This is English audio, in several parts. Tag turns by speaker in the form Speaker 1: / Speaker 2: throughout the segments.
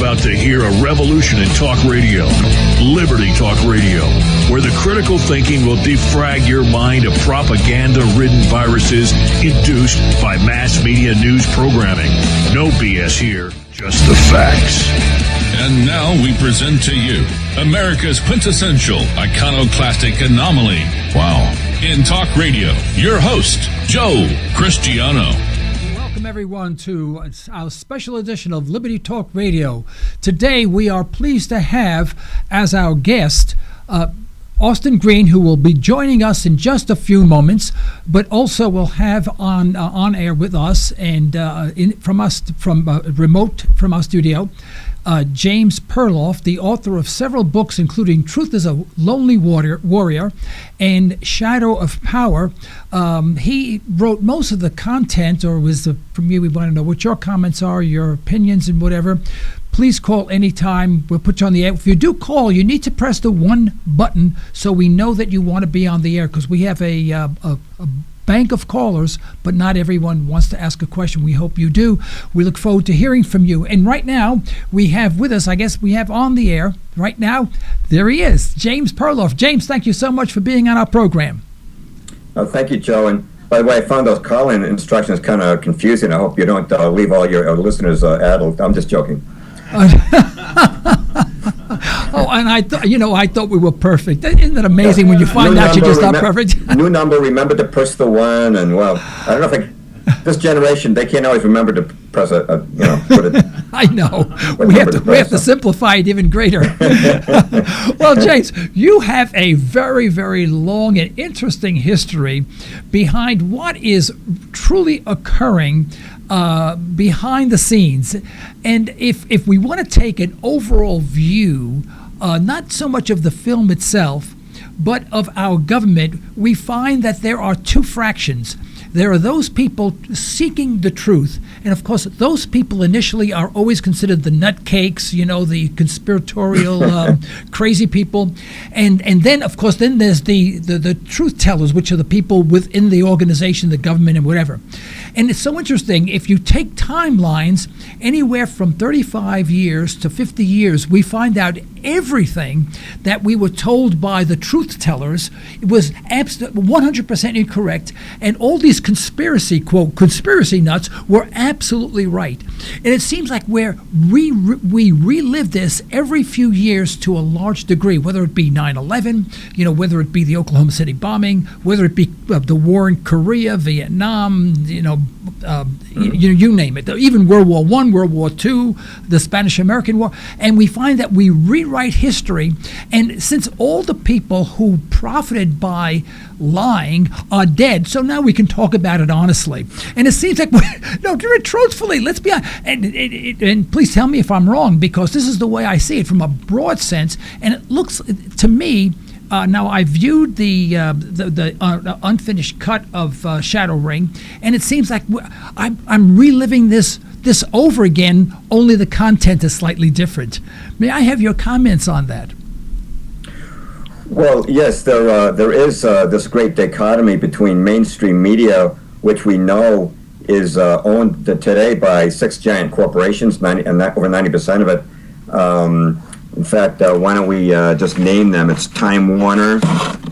Speaker 1: about to hear a revolution in talk radio, Liberty Talk Radio, where the critical thinking will defrag your mind of propaganda-ridden viruses induced by mass media news programming. No BS here, just the facts.
Speaker 2: And now we present to you America's quintessential iconoclastic anomaly. Wow. In talk radio, your host, Joe Cristiano.
Speaker 3: Welcome, everyone, to our special edition of Liberty Talk Radio. Today, we are pleased to have as our guest Austin Green, who will be joining us in just a few moments, but also will have on air with us and remote from our studio, James Perloff, the author of several books, including Truth is a Lonely Warrior and Shadow of Power. He wrote most of the content, or from you, we want to know what your comments are, your opinions, and whatever. Please call anytime. We'll put you on the air. If you do call, you need to press the one button so we know that you want to be on the air, because we have a bank of callers, but not everyone wants to ask a question. We hope you do. We look forward to hearing from you. And right now, we have with us, I guess we have on the air right now, there he is, James Perloff. James, thank you so much for being on our program.
Speaker 4: Oh, thank you, Joe. And by the way, I found those call-in instructions kind of confusing. I hope you don't leave all your listeners addled. I'm just joking.
Speaker 3: Oh, and I thought we were perfect. Isn't that amazing when you find out you're just not perfect?
Speaker 4: New number, remember to push the one, and well, I don't know if this generation, they can't always remember to press put it.
Speaker 3: I know. We have to simplify it even greater. Well, James, you have a very, very long and interesting history behind what is truly occurring behind the scenes. And if we want to take an overall view, not so much of the film itself, but of our government, we find that there are two fractions. There are those people seeking the truth, and of course, those people initially are always considered the nutcakes, the conspiratorial, crazy people, and then of course, then there's the truth tellers, which are the people within the organization, the government, and whatever. And it's so interesting. If you take timelines anywhere from 35 years to 50 years, we find out everything that we were told by the truth tellers was 100% incorrect, and all these conspiracy nuts were absolutely right. And it seems like we relive this every few years to a large degree, whether it be 9/11, whether it be the Oklahoma City bombing, whether it be the war in Korea, Vietnam, you name it, even World War I, World War II, the Spanish-American War, and we find that we rewrite history. And since all the people who profited by lying are dead, so now we can talk about it honestly. And it seems like, no, do it truthfully. Let's be honest. And please tell me if I'm wrong, because this is the way I see it from a broad sense. And it looks to me, now I viewed the unfinished cut of ShadowRing, and it seems like I'm reliving this over again, only the content is slightly different. May I have your comments on that?
Speaker 4: Well, yes, there is this great dichotomy between mainstream media, which we know is owned today by 6 giant corporations, and that over 90% of it. In fact, why don't we just name them? It's Time Warner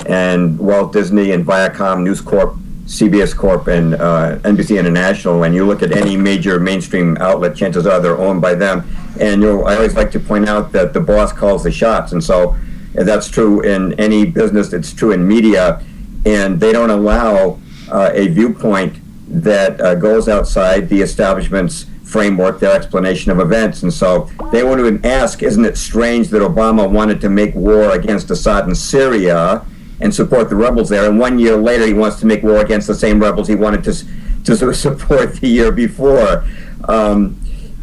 Speaker 4: and Walt Disney and Viacom, News Corp, CBS Corp, and NBC International. When you look at any major mainstream outlet, chances are they're owned by them. And I always like to point out that the boss calls the shots. And so that's true in any business. It's true in media. And they don't allow a viewpoint that goes outside the establishment's framework, their explanation of events. And so they want to ask, isn't it strange that Obama wanted to make war against Assad in Syria and support the rebels there, and 1 year later he wants to make war against the same rebels he wanted to support the year before?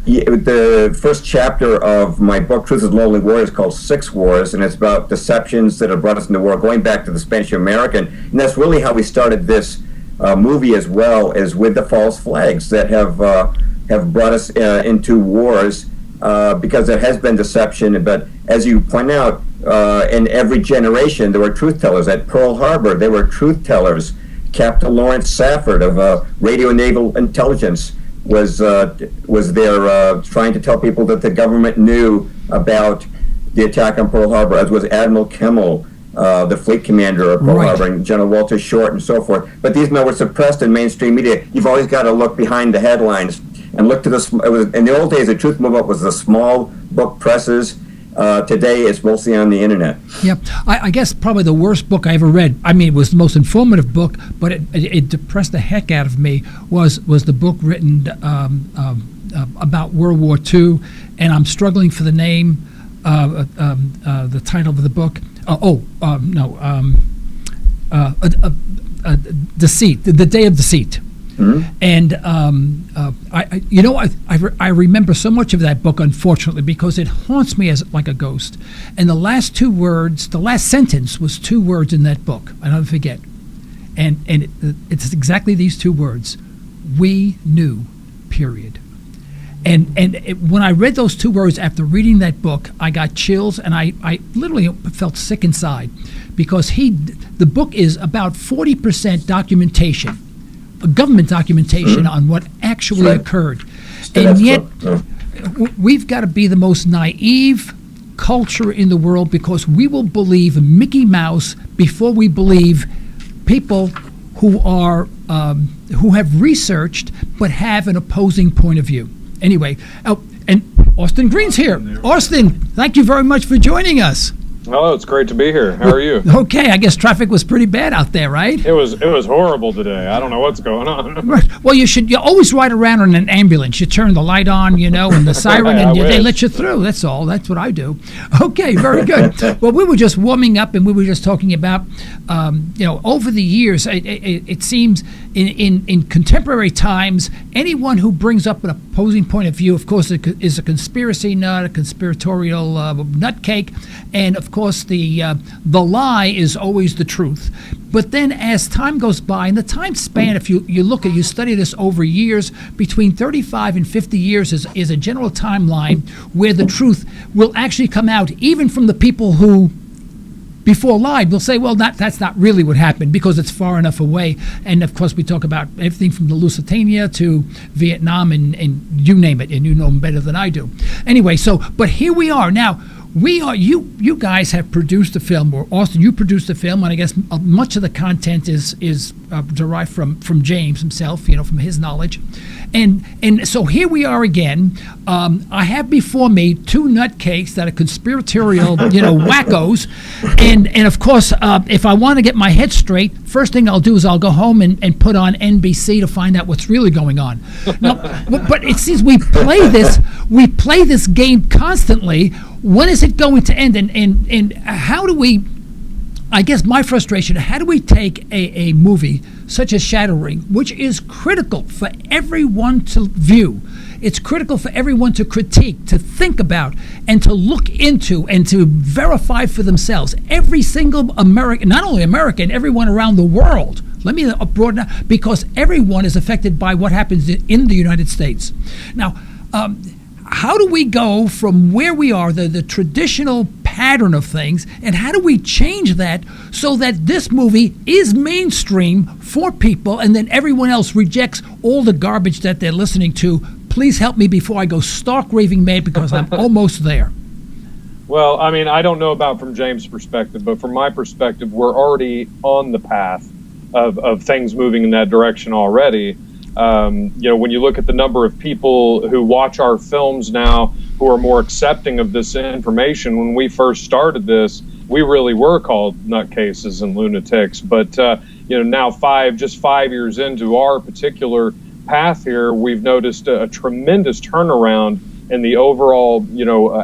Speaker 4: The first chapter of my book, Truth is a Lonely Warrior, is called 6 Wars, and it's about deceptions that have brought us into war, going back to the Spanish-American. And that's really how we started this movie as well, as with the false flags that have brought us into wars, because there has been deception. But as you point out, in every generation there were truth tellers. At Pearl Harbor there were truth tellers. Captain Lawrence Safford of Radio Naval Intelligence was there trying to tell people that the government knew about the attack on Pearl Harbor, as was Admiral Kimmel, the fleet commander of Pearl Harbor, and General Walter Short, and so forth. But these men were suppressed in mainstream media. You've always got to look behind the headlines and look to in the old days, the truth movement was the small book presses. Today, it's mostly on the internet.
Speaker 3: Yep. I guess probably the worst book I ever read, I mean, it was the most informative book, but it depressed the heck out of me, was the book written about World War II, and I'm struggling for the name, the title of the book. Deceit, The Day of Deceit. Mm-hmm. And I remember so much of that book, unfortunately, because it haunts me as like a ghost. And the last sentence was 2 words in that book. I don't forget. And it's exactly these 2 words: we knew, period. And when I read those 2 words after reading that book, I got chills, and I literally felt sick inside, because the book is about 40% documentation, government documentation on what actually occurred. And yet, we've got to be the most naive culture in the world, because we will believe Mickey Mouse before we believe people who are who have researched but have an opposing point of view. Anyway, and Austin Green's here. Austin, thank you very much for joining us.
Speaker 5: Hello, it's great to be here. How are you?
Speaker 3: Okay, I guess traffic was pretty bad out there, right?
Speaker 5: It was horrible today. I don't know what's going on.
Speaker 3: Right. Well, you always ride around in an ambulance. You turn the light on, and the siren, and they let you through. That's all. That's what I do. Okay, very good. Well, we were just warming up, and we were just talking about, over the years, it seems in contemporary times, anyone who brings up an opposing point of view, of course, is a conspiracy nut, a conspiratorial nutcake, and of course, the lie is always the truth. But then as time goes by, and the time span, if you study this over years, between 35 and 50 years is a general timeline where the truth will actually come out, even from the people who before lied will say, well, that's not really what happened, because it's far enough away. And of course, we talk about everything from the Lusitania to Vietnam and you name it, and you know them better than I do. Anyway, but here we are now. You guys have produced a film, or Austin, you produced a film, and I guess much of the content is derived from James himself, from his knowledge, and so here we are again. I have before me 2 nutcakes that are conspiratorial, wackos, and of course, if I want to get my head straight, first thing I'll do is I'll go home and put on NBC to find out what's really going on. Now, but it seems we play this game constantly. When is it going to end? And how do we, I guess my frustration, how do we take a movie such as ShadowRing, which is critical for everyone to view, it's critical for everyone to critique, to think about, and to look into, and to verify for themselves. Every single American, not only American, everyone around the world. Let me broaden out, because everyone is affected by what happens in the United States. Now, how do we go from where we are, the traditional pattern of things, and how do we change that so that this movie is mainstream for people, and then everyone else rejects all the garbage that they're listening to? Please help me before I go stark raving mad, because I'm almost there.
Speaker 5: Well, I mean, I don't know about from James' perspective, but from my perspective, we're already on the path of things moving in that direction already. When you look at the number of people who watch our films now, who are more accepting of this information, when we first started this, we really were called nutcases and lunatics. But now 5 years into our particular path here, we've noticed a tremendous turnaround in the overall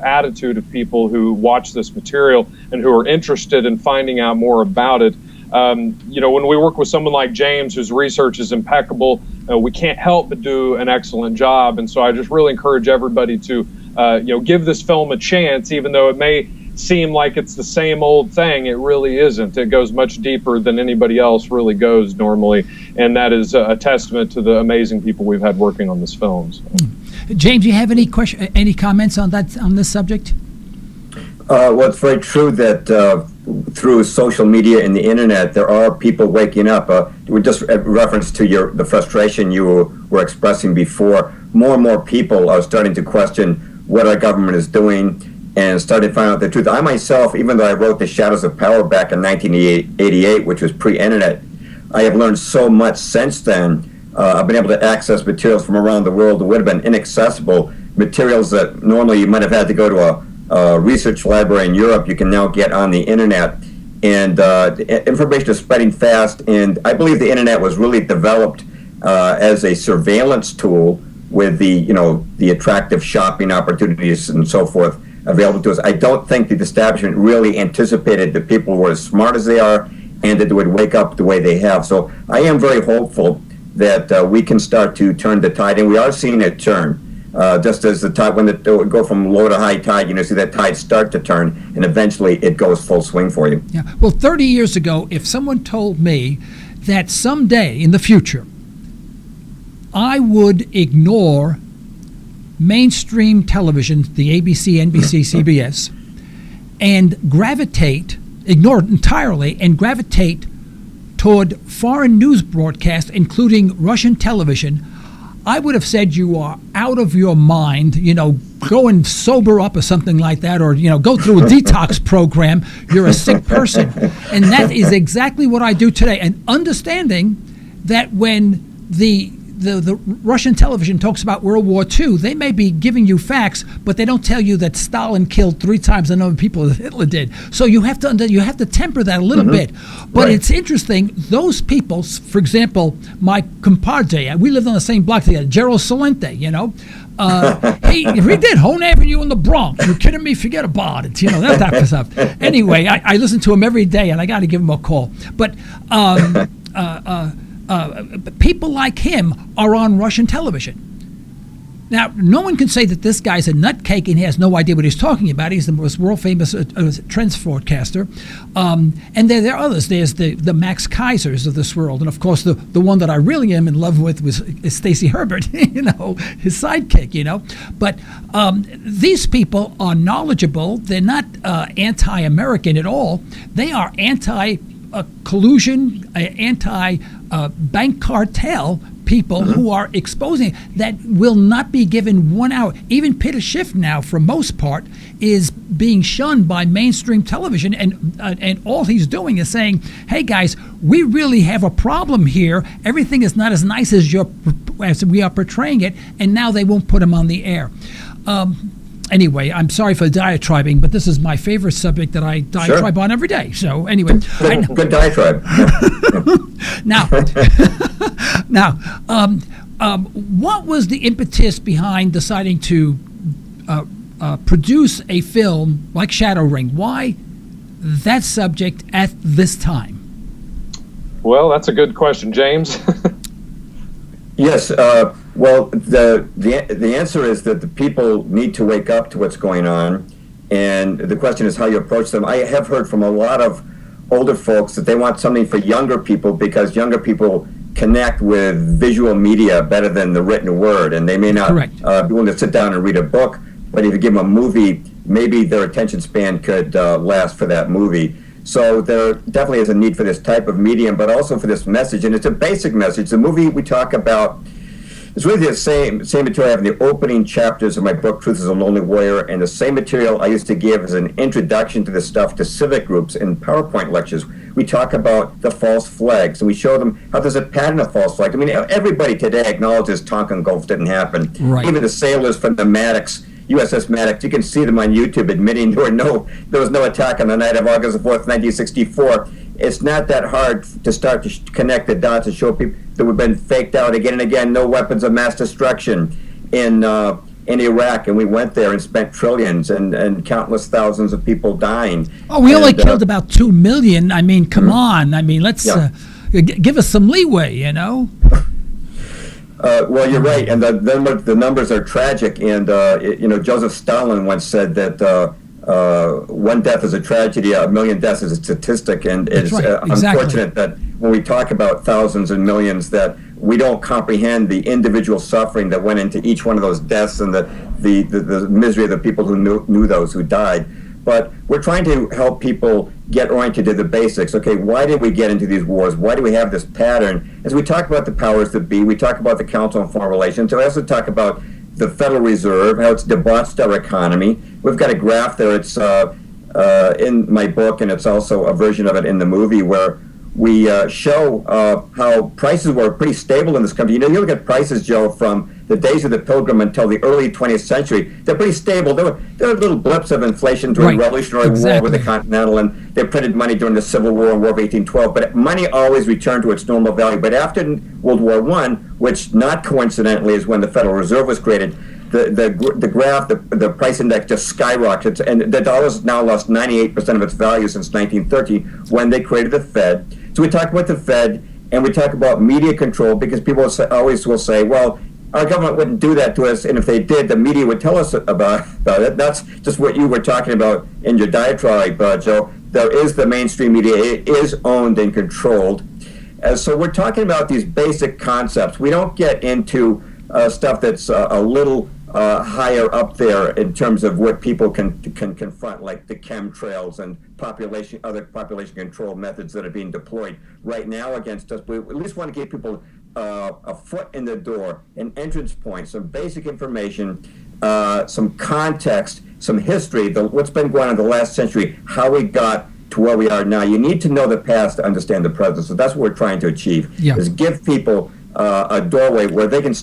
Speaker 5: attitude of people who watch this material and who are interested in finding out more about it. When we work with someone like James, whose research is impeccable, we can't help but do an excellent job. And so I just really encourage everybody to, give this film a chance, even though it may seem like it's the same old thing. It really isn't. It goes much deeper than anybody else really goes normally. And that is a testament to the amazing people we've had working on this film. So.
Speaker 3: James, do you have any comments on this subject?
Speaker 4: Well, it's very true that through social media and the internet, there are people waking up. Just a reference to the frustration you were expressing before. More and more people are starting to question what our government is doing and started finding out the truth. I myself, even though I wrote The Shadows of Power back in 1988, which was pre-internet, I have learned so much since then. I've been able to access materials from around the world that would have been inaccessible, materials that normally you might have had to go to a research library in Europe. You can now get on the internet, and information is spreading fast. And I believe the internet was really developed as a surveillance tool with the attractive shopping opportunities and so forth available to us. I don't think the establishment really anticipated that people were as smart as they are and that they would wake up the way they have. So I am very hopeful that we can start to turn the tide, and we are seeing it turn. Just as the tide, when it would go from low to high tide, see that tide start to turn, and eventually it goes full swing for you.
Speaker 3: Yeah. Well, 30 years ago, if someone told me that someday in the future I would ignore mainstream television, the ABC, NBC, CBS, and ignore it entirely, and gravitate toward foreign news broadcasts, including Russian television, I would have said you are out of your mind, go and sober up or something like that, or, go through a detox program. You're a sick person. And that is exactly what I do today. And understanding that when the Russian television talks about World War II, they may be giving you facts, but they don't tell you that Stalin killed 3 times the number of people that Hitler did. So you have to temper that a little bit. But It's interesting. Those people, for example, my compadre, we lived on the same block together, Gerald Salente. He did Hone Avenue in the Bronx. You kidding me? Forget about it. That type of stuff. Anyway, I listen to him every day, and I got to give him a call. But people like him are on Russian television. Now, no one can say that this guy's a nutcake and he has no idea what he's talking about. He's the most world-famous trends forecaster. And there are others. There's the Max Kaisers of this world. And, of course, the one that I really am in love with is Stacey Herbert, his sidekick, But these people are knowledgeable. They're not anti-American at all. They are anti-collusion, anti-bank cartel people who are exposing that will not be given 1 hour. Even Peter Schiff now, for most part, is being shunned by mainstream television, and all he's doing is saying, "Hey guys, we really have a problem here. Everything is not as nice as we are portraying it," and now they won't put him on the air. Anyway, I'm sorry for diatribing, but this is my favorite subject that I diatribe on every day. So anyway,
Speaker 4: good diatribe.
Speaker 3: Now, what was the impetus behind deciding to produce a film like ShadowRing? Why that subject at this time?
Speaker 5: Well, that's a good question, James.
Speaker 4: Yes. Well, the answer is that the people need to wake up to what's going on, and the question is how you approach them. I have heard from a lot of older folks that they want something for younger people because younger people connect with visual media better than the written word, and they may not be willing to sit down and read a book, but if you give them a movie, maybe their attention span could last for that movie. So there definitely is a need for this type of medium, but also for this message, and it's a basic message. The movie we talk about is really the same material I have in the opening chapters of my book, Truth is a Lonely Warrior, and the same material I used to give as an introduction to this stuff to civic groups in PowerPoint lectures. We talk about the false flags, and we show them how there's a pattern of false flags. I mean, everybody today acknowledges Tonkin Gulf didn't happen.
Speaker 3: Right.
Speaker 4: Even the sailors from the Maddox, USS Maddox, you can see them on YouTube admitting there was no attack on the night of August 4th, 1964. It's not that hard to start to connect the dots and show people that we've been faked out again and again. No weapons of mass destruction in Iraq, and we went there and spent trillions and countless thousands of people dying.
Speaker 3: Oh, we only killed about 2 million. I mean, come on. I mean, let's give us some leeway,
Speaker 4: Well, you're right, and the numbers are tragic. And Joseph Stalin once said that 1 death is a tragedy, 1 million deaths is a statistic, and it's unfortunate that when we talk about thousands and millions, that we don't comprehend the individual suffering that went into each one of those deaths and the misery of the people who knew those who died. But we're trying to help people get oriented to the basics. Okay, why did we get into these wars? Why do we have this pattern? As we talk about the powers that be, we talk about the Council on Foreign Relations. We also talk about the Federal Reserve, how it's debauched our economy. We've got a graph there. It's in my book, and it's also a version of it in the movie, where we show how prices were pretty stable in this country. You know, you look at prices, Joe, from the days of the Pilgrim until the early 20th century, they're pretty stable. There were little blips of inflation during the Revolutionary War with the Continental, and they printed money during the Civil War and War of 1812, but money always returned to its normal value. But after World War I, which not coincidentally is when the Federal Reserve was created, the graph, the price index just skyrocketed, and the dollar's now lost 98% of its value since 1930 when they created the Fed. So we talk about the Fed, and we talk about media control, because people always will say, well, our government wouldn't do that to us, and if they did, the media would tell us about it. That's just what you were talking about in your diatribe, Joe. There is the mainstream media. It is owned and controlled. So we're talking about these basic concepts. We don't get into stuff that's a little higher up there in terms of what people can confront, like the chemtrails and other population control methods that are being deployed right now against us. We at least want to give people a foot in the door, an entrance point, some basic information, some context, some history, what's been going on in the last century, how we got to where we are now. You need to know the past to understand the present. So that's what we're trying to achieve, is give people a doorway where they can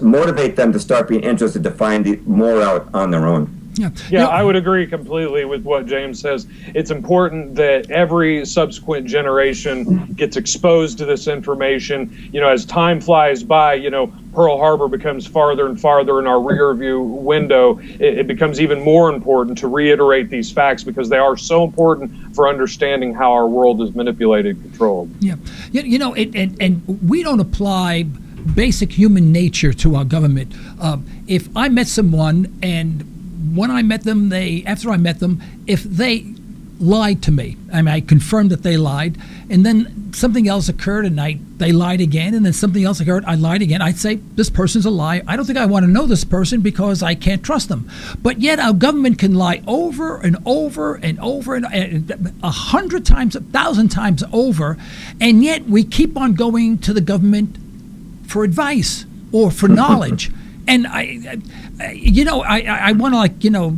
Speaker 4: motivate them to start being interested to find more out on their own.
Speaker 5: Yeah, I would agree completely with what James says. It's important that every subsequent generation gets exposed to this information. You know, as time flies by, you know, Pearl Harbor becomes farther and farther in our rear view window. It becomes even more important to reiterate these facts, because they are so important for understanding how our world is manipulated, controlled.
Speaker 3: Yeah, you know, and we don't apply basic human nature to our government. If I met someone, and when I met them, after I met them, if they lied to me, I mean, I confirmed that they lied, and then something else occurred, and they lied again, and then something else occurred, I lied again, I'd say, this person's a liar. I don't think I want to know this person because I can't trust them. But yet our government can lie over and over and over and 100 times, 1,000 times over, and yet we keep on going to the government for advice or for knowledge. And I want to, like, you know,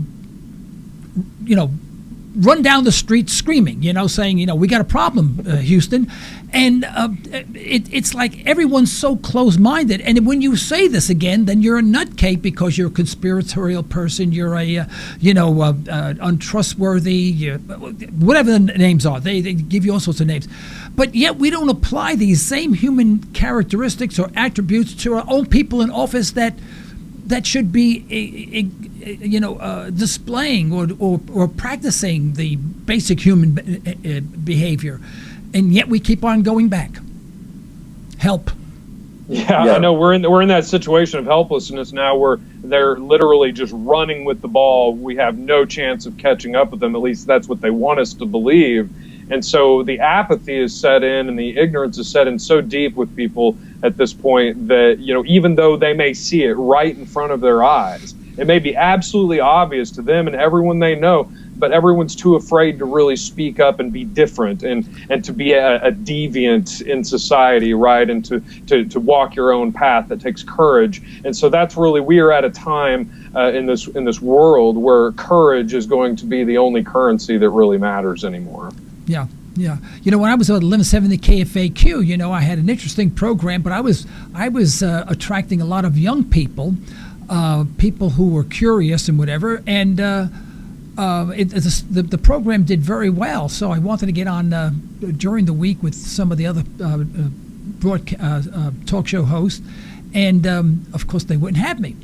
Speaker 3: run down the street screaming, saying, we got a problem, Houston. And it's like everyone's so close-minded. And when you say this again, then you're a nutcase, because you're a conspiratorial person. You're a, untrustworthy, whatever the names are. They give you all sorts of names. But yet we don't apply these same human characteristics or attributes to our own people in office that should be, displaying or practicing the basic human behavior. And yet we keep on going back. Help.
Speaker 5: Yeah, I know we're in that situation of helplessness now, where they're literally just running with the ball. We have no chance of catching up with them. At least that's what they want us to believe. And so the apathy is set in, and the ignorance is set in so deep with people at this point that, even though they may see it right in front of their eyes, it may be absolutely obvious to them and everyone they know, but everyone's too afraid to really speak up and be different and to be a deviant in society, right? And to walk your own path. That takes courage. And so that's really, we are at a time in this world where courage is going to be the only currency that really matters anymore.
Speaker 3: Yeah. When I was at 1170 KFAQ, I had an interesting program, but I was attracting a lot of young people, people who were curious and whatever, and the program did very well. So I wanted to get on during the week with some of the other talk show hosts, and of course they wouldn't have me.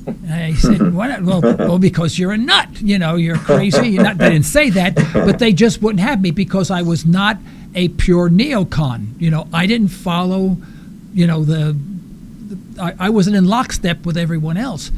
Speaker 3: And I said, why not? Well, because you're a nut. You're crazy. They didn't say that, but they just wouldn't have me because I was not a pure neocon. I didn't follow, I wasn't in lockstep with everyone else.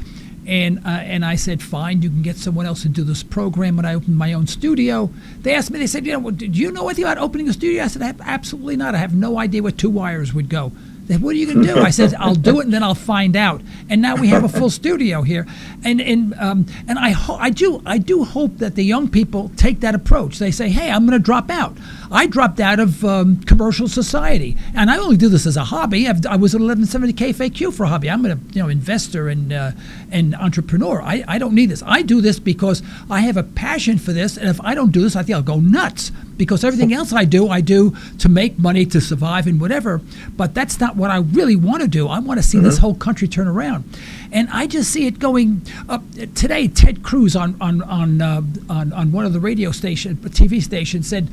Speaker 3: And I said, fine, you can get someone else to do this program. And I opened my own studio. They asked me, they said, do you know anything about opening a studio? I said, absolutely not. I have no idea where two wires would go. They said, what are you going to do? I said, I'll do it and then I'll find out. And now we have a full studio here. And I do hope that the young people take that approach. They say, hey, I'm going to drop out. I dropped out of commercial society, and I only do this as a hobby. I was at 1170 KFAQ for a hobby. I'm an investor and entrepreneur. I don't need this. I do this because I have a passion for this, and if I don't do this, I think I'll go nuts. Because everything else I do to make money, to survive, and whatever. But that's not what I really want to do. I want to see this whole country turn around, and I just see it going up. Today, Ted Cruz on one of the TV stations said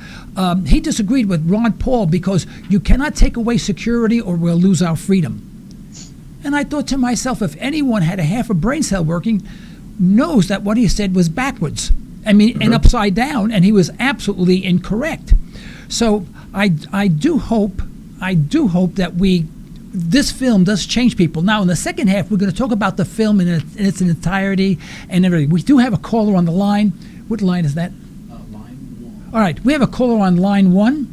Speaker 3: he disagreed with Ron Paul because you cannot take away security or we'll lose our freedom. And I thought to myself, if anyone had a half a brain cell working, knows that what he said was backwards. I mean, and upside down, and he was absolutely incorrect. So I do hope that this film does change people. Now, in the second half, we're going to talk about the film in its entirety and everything. We do have a caller on the line. What line is that? Line 1. All right, we have a caller on line 1.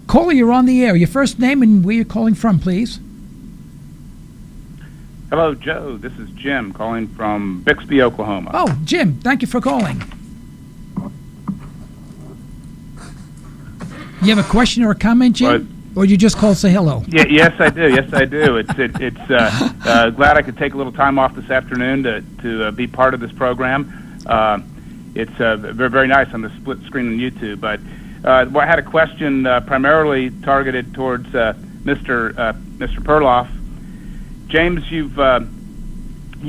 Speaker 3: Caller, you're on the air. Your first name and where you're calling from, please.
Speaker 6: Hello, Joe. This is Jim calling from Bixby, Oklahoma.
Speaker 3: Oh, Jim, thank you for calling. You have a question or a comment, Jim? Or you just call to say hello?
Speaker 6: Yeah, yes, I do. Yes, I do. It's glad I could take a little time off this afternoon to be part of this program. It's very, very nice on the split screen on YouTube. But I had a question primarily targeted towards Mr. Perloff. James, you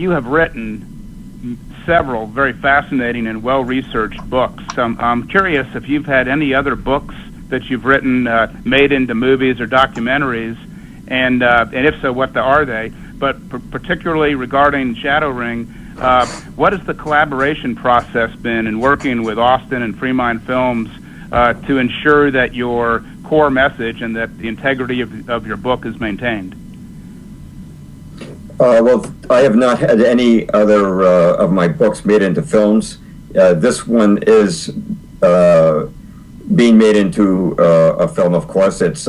Speaker 6: have written several very fascinating and well-researched books. I'm curious if you've had any other books that you've written made into movies or documentaries, and if so, what are they? But particularly regarding ShadowRing, what has the collaboration process been in working with Austin and Freemind Films to ensure that your core message and that the integrity of your book is maintained?
Speaker 4: Well, I have not had any other of my books made into films. This one is being made into a film, of course. It's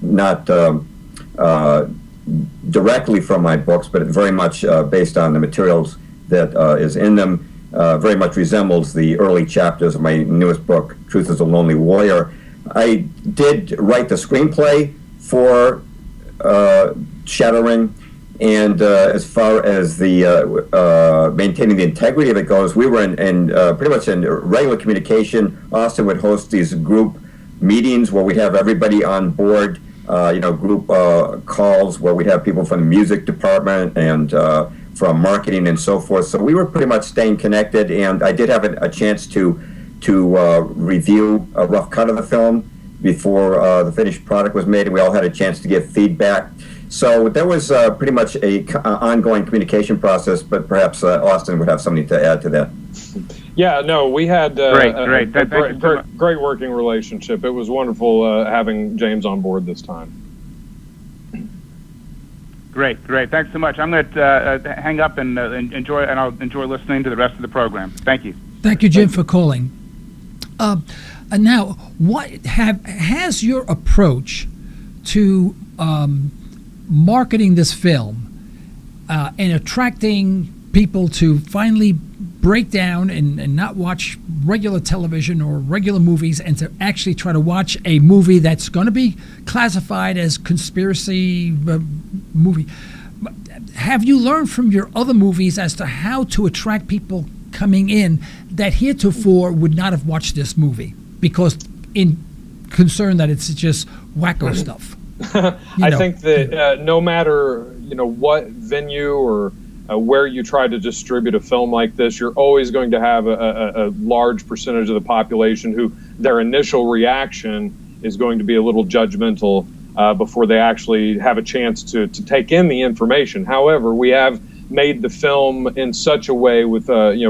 Speaker 4: not directly from my books, but it very much based on the materials that is in them. Very much resembles the early chapters of my newest book, Truth is a Lonely Warrior. I did write the screenplay for ShadowRing. And as far as the maintaining the integrity of it goes, we were in pretty much in regular communication. Austin would host these group meetings where we'd have everybody on board, group calls where we'd have people from the music department and from marketing and so forth. So we were pretty much staying connected, and I did have a chance to review a rough cut of the film before the finished product was made, and we all had a chance to give feedback. So there was pretty much a ongoing communication process, but perhaps Austin would have something to add to that.
Speaker 5: Yeah, no, we had a great working relationship. It was wonderful having James on board this time.
Speaker 6: Great. Thanks so much. I'm going to hang up and I'll enjoy listening to the rest of the program. Thank you.
Speaker 3: Thank you, Jim, for calling. Now, what has your approach to marketing this film and attracting people to finally break down and not watch regular television or regular movies and to actually try to watch a movie that's going to be classified as conspiracy movie. Have you learned from your other movies as to how to attract people coming in that heretofore would not have watched this movie because in concern that it's just wacko stuff?
Speaker 5: I think that no matter what venue or where you try to distribute a film like this, you're always going to have a large percentage of the population who their initial reaction is going to be a little judgmental before they actually have a chance to take in the information. However, we have made the film in such a way with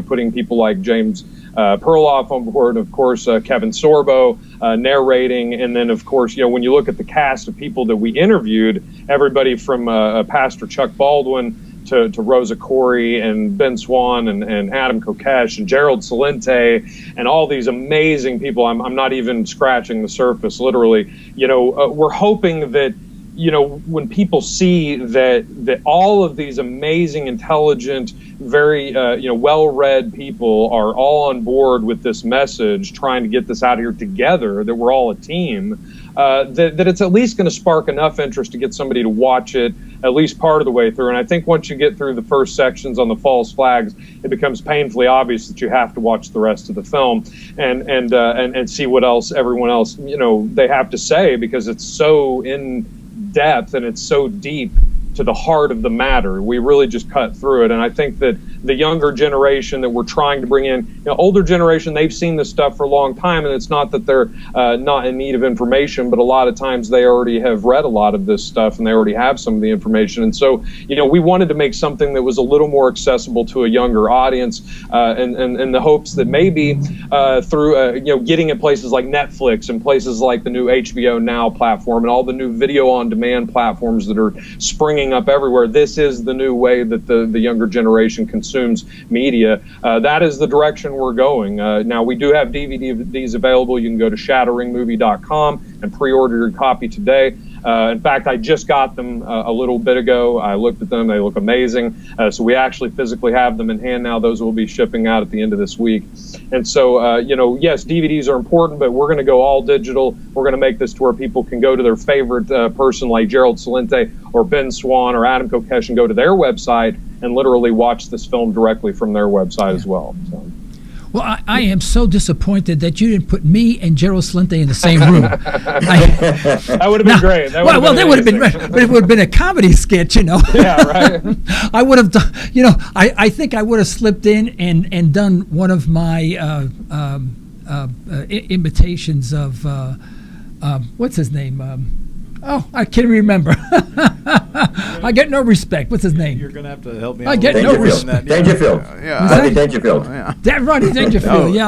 Speaker 5: putting people like James Perloff on board, of course, Kevin Sorbo narrating, and then, of course, when you look at the cast of people that we interviewed, everybody from Pastor Chuck Baldwin to Rosa Corey and Ben Swan and Adam Kokesh and Gerald Salente and all these amazing people. I'm not even scratching the surface, literally. We're hoping that when people see that all of these amazing, intelligent, very well-read people are all on board with this message, trying to get this out here together, that we're all a team, that it's at least going to spark enough interest to get somebody to watch it at least part of the way through. And I think once you get through the first sections on the false flags, it becomes painfully obvious that you have to watch the rest of the film and see what else everyone else they have to say, because it's so in depth and it's so deep to the heart of the matter. We really just cut through it. And I think that the younger generation that we're trying to bring in, older generation, they've seen this stuff for a long time, and it's not that they're not in need of information, but a lot of times they already have read a lot of this stuff and they already have some of the information. And so, we wanted to make something that was a little more accessible to a younger audience, and the hopes that maybe through getting at places like Netflix and places like the new HBO Now platform and all the new video on demand platforms that are springing up everywhere, this is the new way that the younger generation consumes media. That is the direction we're going. Now, we do have DVDs available. You can go to ShadowRingMovie.com and pre-order your copy today. In fact, I just got them a little bit ago. I looked at them. They look amazing. So we actually physically have them in hand now. Those will be shipping out at the end of this week. And so, yes, DVDs are important, but we're going to go all digital. We're going to make this to where people can go to their favorite person like Gerald Celente or Ben Swan or Adam Kokesh and go to their website and literally watch this film directly from their website as well. So.
Speaker 3: Well, I am so disappointed that you didn't put me and Gerald Celente in the same room.
Speaker 5: That would have been great. That
Speaker 3: would have been great, but it would have been a comedy sketch,
Speaker 5: Yeah, right.
Speaker 3: I would have done, I think I would have slipped in and done one of my imitations of, what's his name? I can't remember. I get no respect. What's his name?
Speaker 7: You're going to have to help me
Speaker 3: out.
Speaker 7: I
Speaker 3: get no respect.
Speaker 4: Dangerfield.
Speaker 7: Yeah.
Speaker 4: Rodney Dangerfield.
Speaker 3: Rodney Dangerfield. Yeah,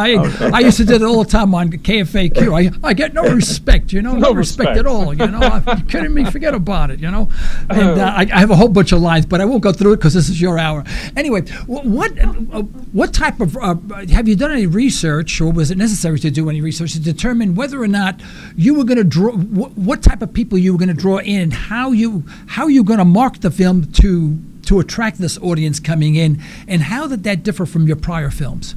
Speaker 3: I used to do it all the time on KFAQ. I get no respect, no respect at all. Are you kidding me? Forget about it, And I have a whole bunch of lines, but I won't go through it because this is your hour. Anyway, what type of, have you done any research, or was it necessary to do any research to determine whether or not you were going to draw, what type of people you were going to draw in, and how you going to mark the film to attract this audience coming in, and how did that differ from your prior films?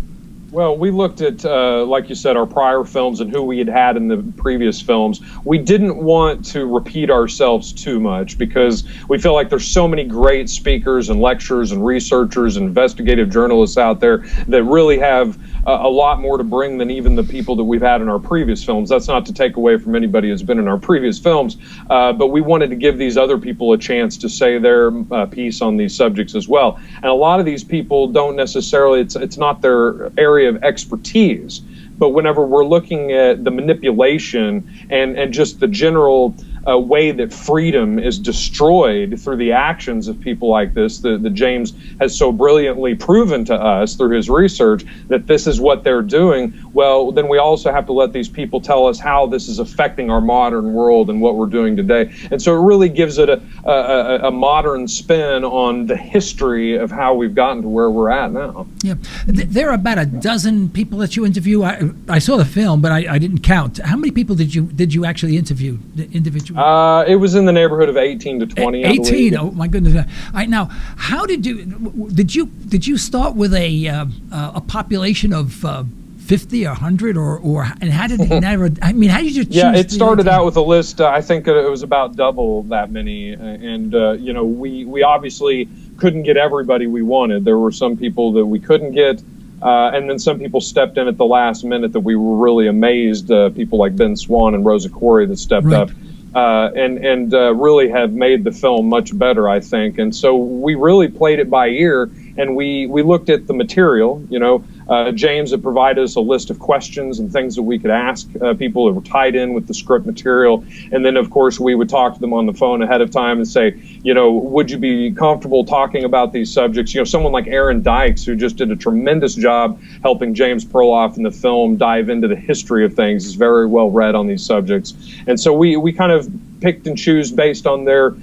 Speaker 5: Well, we looked at, like you said, our prior films and who we had in the previous films. We didn't want to repeat ourselves too much because we feel like there's so many great speakers and lecturers and researchers and investigative journalists out there that really have a lot more to bring than even the people that we've had in our previous films. That's not to take away from anybody who's been in our previous films, but we wanted to give these other people a chance to say their piece on these subjects as well. And a lot of these people don't necessarily, it's not their area of expertise, but whenever we're looking at the manipulation and just the general way that freedom is destroyed through the actions of people like this, that James has so brilliantly proven to us through his research that this is what they're doing, well, then we also have to let these people tell us how this is affecting our modern world and what we're doing today. And so it really gives it a modern spin on the history of how we've gotten to where we're at now.
Speaker 3: Yeah. There are about a dozen people that you interview. I saw the film, but I didn't count. How many people did you actually interview individually?
Speaker 5: It was in the neighborhood of 18 to 20.
Speaker 3: 18. Oh my goodness! All right, now, how did you start with a population of 50 or 100 or and how did it never? I mean, how did you choose?
Speaker 5: Yeah, it started out with a list. I think it was about double that many, and we obviously couldn't get everybody we wanted. There were some people that we couldn't get. And then some people stepped in at the last minute that we were really amazed. People like Ben Swan and Rosa Corey that stepped up and really have made the film much better, I think. And so we really played it by ear, and we looked at the material. James had provided us a list of questions and things that we could ask people that were tied in with the script material. And then, of course, we would talk to them on the phone ahead of time and say, would you be comfortable talking about these subjects? Someone like Aaron Dykes, who just did a tremendous job helping James Perloff in the film dive into the history of things, is very well read on these subjects. And so we kind of picked and choose based on their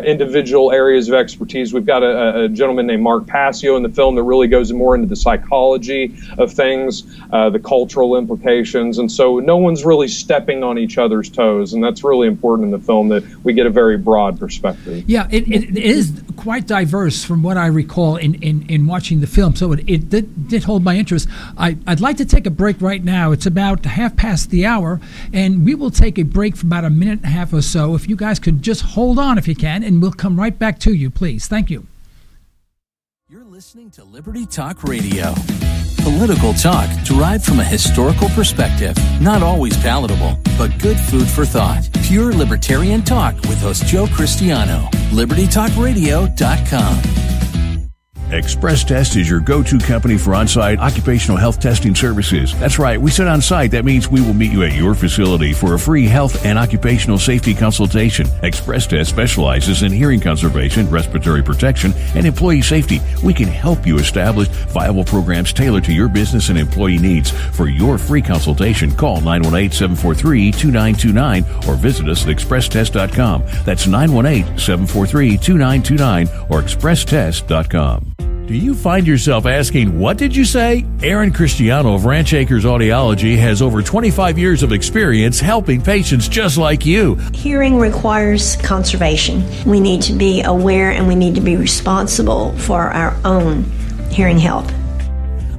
Speaker 5: individual areas of expertise. We've got a gentleman named Mark Passio in the film that really goes more into the psychology of things, the cultural implications, and so no one's really stepping on each other's toes, and that's really important in the film, that we get a very broad perspective.
Speaker 3: Yeah, it is quite diverse from what I recall in watching the film, so it did hold my interest. I'd like to take a break right now. It's about 1:30, and we will take a break for about a minute and a half or so. If you guys could just hold on if you can, and we'll come right back to you, please. Thank you.
Speaker 7: You're listening to Liberty Talk Radio. Political talk derived from a historical perspective. Not always palatable, but good food for thought. Pure libertarian talk with host Joe Cristiano. LibertyTalkRadio.com.
Speaker 1: Express Test is your go-to company for on-site occupational health testing services. That's right, we said on-site. That means we will meet you at your facility for a free health and occupational safety consultation. Express Test specializes in hearing conservation, respiratory protection, and employee safety. We can help you establish viable programs tailored to your business and employee needs. For your free consultation, call 918-743-2929 or visit us at expresstest.com. That's 918-743-2929 or expresstest.com. Do you find yourself asking, what did you say? Aaron Cristiano of Ranch Acres Audiology has over 25 years of experience helping patients just like you.
Speaker 8: Hearing requires conservation. We need to be aware and we need to be responsible for our own hearing health.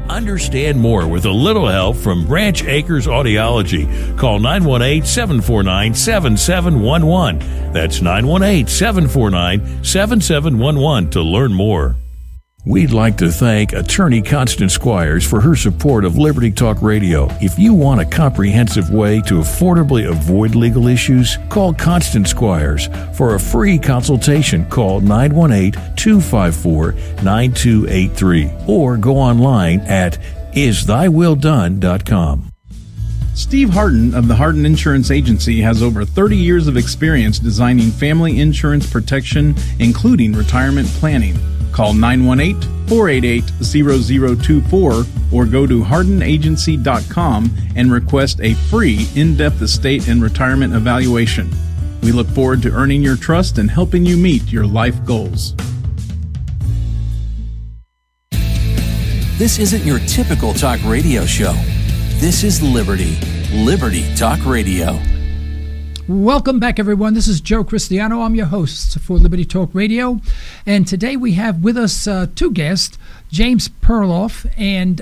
Speaker 1: Understand more with a little help from Ranch Acres Audiology. Call 918-749-7711. That's 918-749-7711 to learn more. We'd like to thank attorney Constance Squires for her support of Liberty Talk Radio. If you want a comprehensive way to affordably avoid legal issues, call Constance Squires. For a free consultation, call 918-254-9283 or go online at isthyWillDone.com.
Speaker 9: Steve Harden of the Harden Insurance Agency has over 30 years of experience designing family insurance protection, including retirement planning. Call 918-488-0024 or go to hardenagency.com and request a free in-depth estate and retirement evaluation. We look forward to earning your trust and helping you meet your life goals.
Speaker 7: This isn't your typical talk radio show. This is Liberty Talk Radio.
Speaker 3: Welcome back, everyone. This is Joe Cristiano. I'm your host for Liberty Talk Radio. And today we have with us two guests, James Perloff, and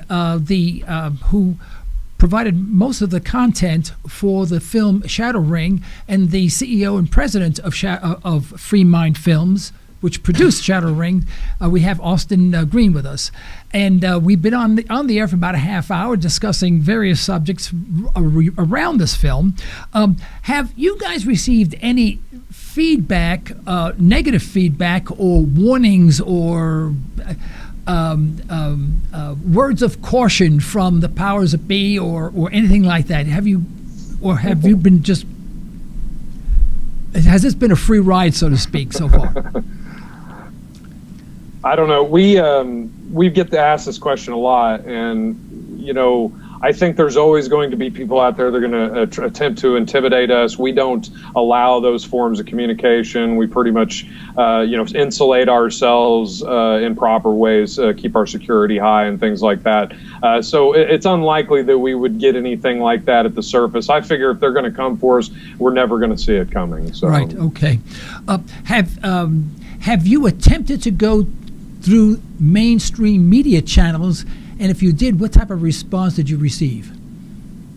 Speaker 3: who provided most of the content for the film ShadowRing, and the CEO and president of Free Mind Films, which produced ShadowRing. We have Austin Green with us. And we've been on the air for about a half hour discussing various subjects around this film. Have you guys received any feedback, negative feedback, or warnings, or words of caution from the powers that be, or anything like that? Have you been just... Has this been a free ride, so to speak, so far?
Speaker 5: I don't know. We get to ask this question a lot, and I think there's always going to be people out there that are going to attempt to intimidate us. We don't allow those forms of communication. We pretty much, insulate ourselves in proper ways, keep our security high and things like that. So it's unlikely that we would get anything like that at the surface. I figure if they're going to come for us, we're never going to see it coming. So.
Speaker 3: Right. Okay. Have you attempted to go through mainstream media channels? And if you did, what type of response did you receive?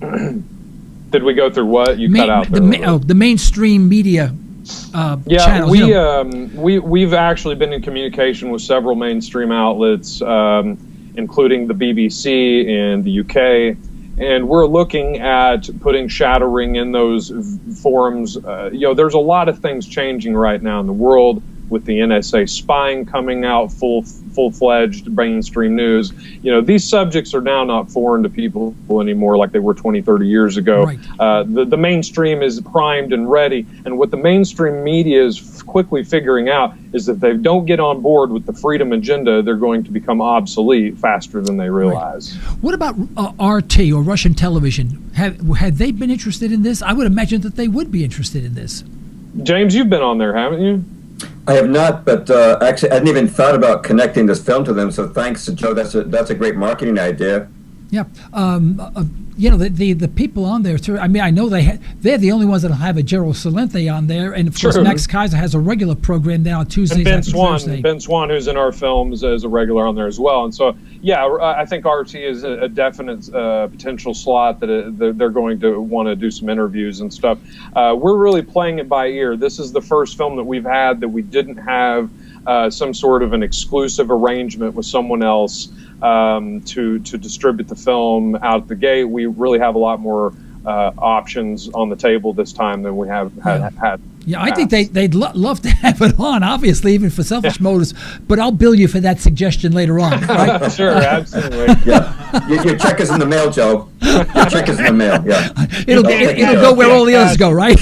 Speaker 5: Did we go through what? You cut out there.
Speaker 3: The mainstream media channels.
Speaker 5: We've actually been in communication with several mainstream outlets, including the BBC in the UK, and we're looking at putting ShadowRing in those forums. There's a lot of things changing right now in the world, with the NSA spying coming out full-fledged mainstream news. These subjects are now not foreign to people anymore like they were 20, 30 years ago.
Speaker 3: Right.
Speaker 5: The mainstream is primed and ready, and what the mainstream media is quickly figuring out is that if they don't get on board with the freedom agenda, they're going to become obsolete faster than they realize.
Speaker 3: Right. What about RT, or Russian television? Had they been interested in this? I would imagine that they would be interested in this.
Speaker 5: James, you've been on there, haven't you?
Speaker 4: I have not, but actually, I hadn't even thought about connecting this film to them. So thanks, Joe. That's a great marketing idea.
Speaker 3: Yeah, the people on there too. I mean, I know they're the only ones that'll have a Gerald Salente on there, and of course Max Kaiser has a regular program now on Tuesdays.
Speaker 5: And Ben Swan, who's in our films, is a regular on there as well. And so, yeah, I think RT is a definite potential slot that they're going to want to do some interviews and stuff. We're really playing it by ear. This is the first film that we've had that we didn't have some sort of an exclusive arrangement with someone else to distribute the film out the gate. We really have a lot more options on the table this time than we have had.
Speaker 3: Yeah, I think they'd love to have it on, obviously, even for selfish motives. But I'll bill you for that suggestion later on, right?
Speaker 5: Sure, absolutely.
Speaker 4: Yeah, your check is in the mail, Joe. Your check is in the mail. Yeah,
Speaker 3: it'll go where all the others go, right?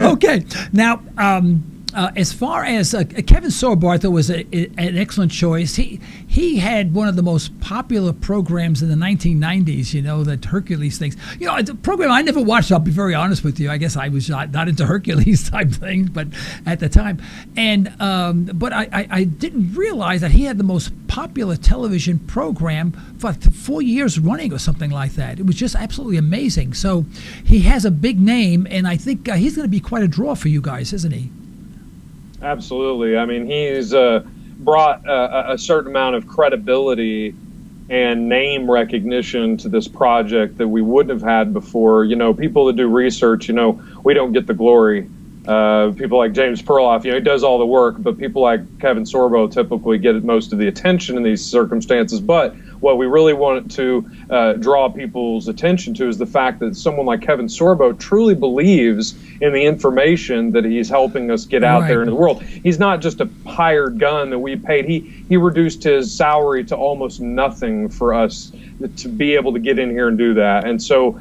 Speaker 3: Okay, now. As far as Kevin Sorbo, I thought was an excellent choice. He had one of the most popular programs in the 1990s, the Hercules things. It's a program I never watched, I'll be very honest with you. I guess I was not into Hercules type things, but at the time. And but I didn't realize that he had the most popular television program for 4 years running or something like that. It was just absolutely amazing. So he has a big name, and I think he's going to be quite a draw for you guys, isn't he?
Speaker 5: Absolutely. I mean, he's brought a certain amount of credibility and name recognition to this project that we wouldn't have had before. People that do research, we don't get the glory. People like James Perloff, he does all the work, but people like Kevin Sorbo typically get most of the attention in these circumstances. But what we really want to draw people's attention to is the fact that someone like Kevin Sorbo truly believes in the information that he's helping us get out there into the world. He's not just a hired gun that we paid. He reduced his salary to almost nothing for us to be able to get in here and do that. And so,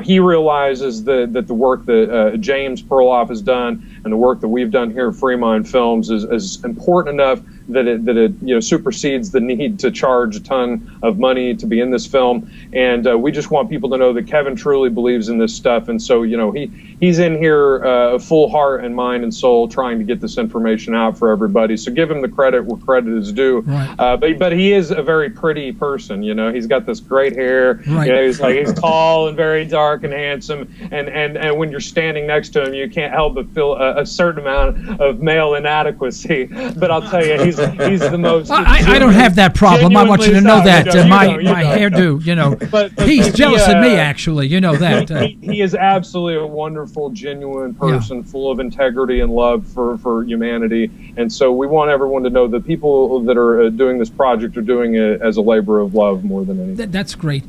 Speaker 5: he realizes that the work that James Perloff has done and the work that we've done here at Fremont Films is important enough that it supersedes the need to charge a ton of money to be in this film. And we just want people to know that Kevin truly believes in this stuff. And so, he's in here full heart and mind and soul trying to get this information out for everybody. So give him the credit where credit is due. Right. But he is a very pretty person. He's got this great hair. Right. He's tall and very dark and handsome. And when you're standing next to him, you can't help but feel a certain amount of male inadequacy. But I'll tell you, he's the most.
Speaker 3: I don't have that problem. I want you to know that. My hairdo, But he's jealous of me, actually. You know that.
Speaker 5: He is absolutely a wonderful, genuine person, full of integrity and love for humanity. And so we want everyone to know that people that are doing this project are doing it as a labor of love more than anything.
Speaker 3: That's great.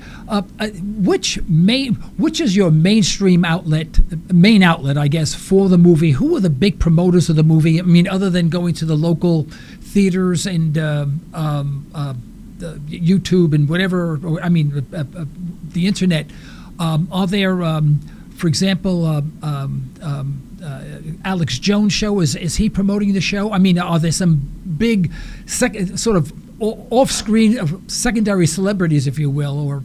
Speaker 3: Which is your mainstream main outlet, I guess, for the movie? Who are the big promoters of the movie? I mean, other than going to the local theaters and YouTube and whatever, the internet. Are there, for example, Alex Jones show? Is he promoting the show? I mean, are there some big sort of off-screen secondary celebrities, if you will, or?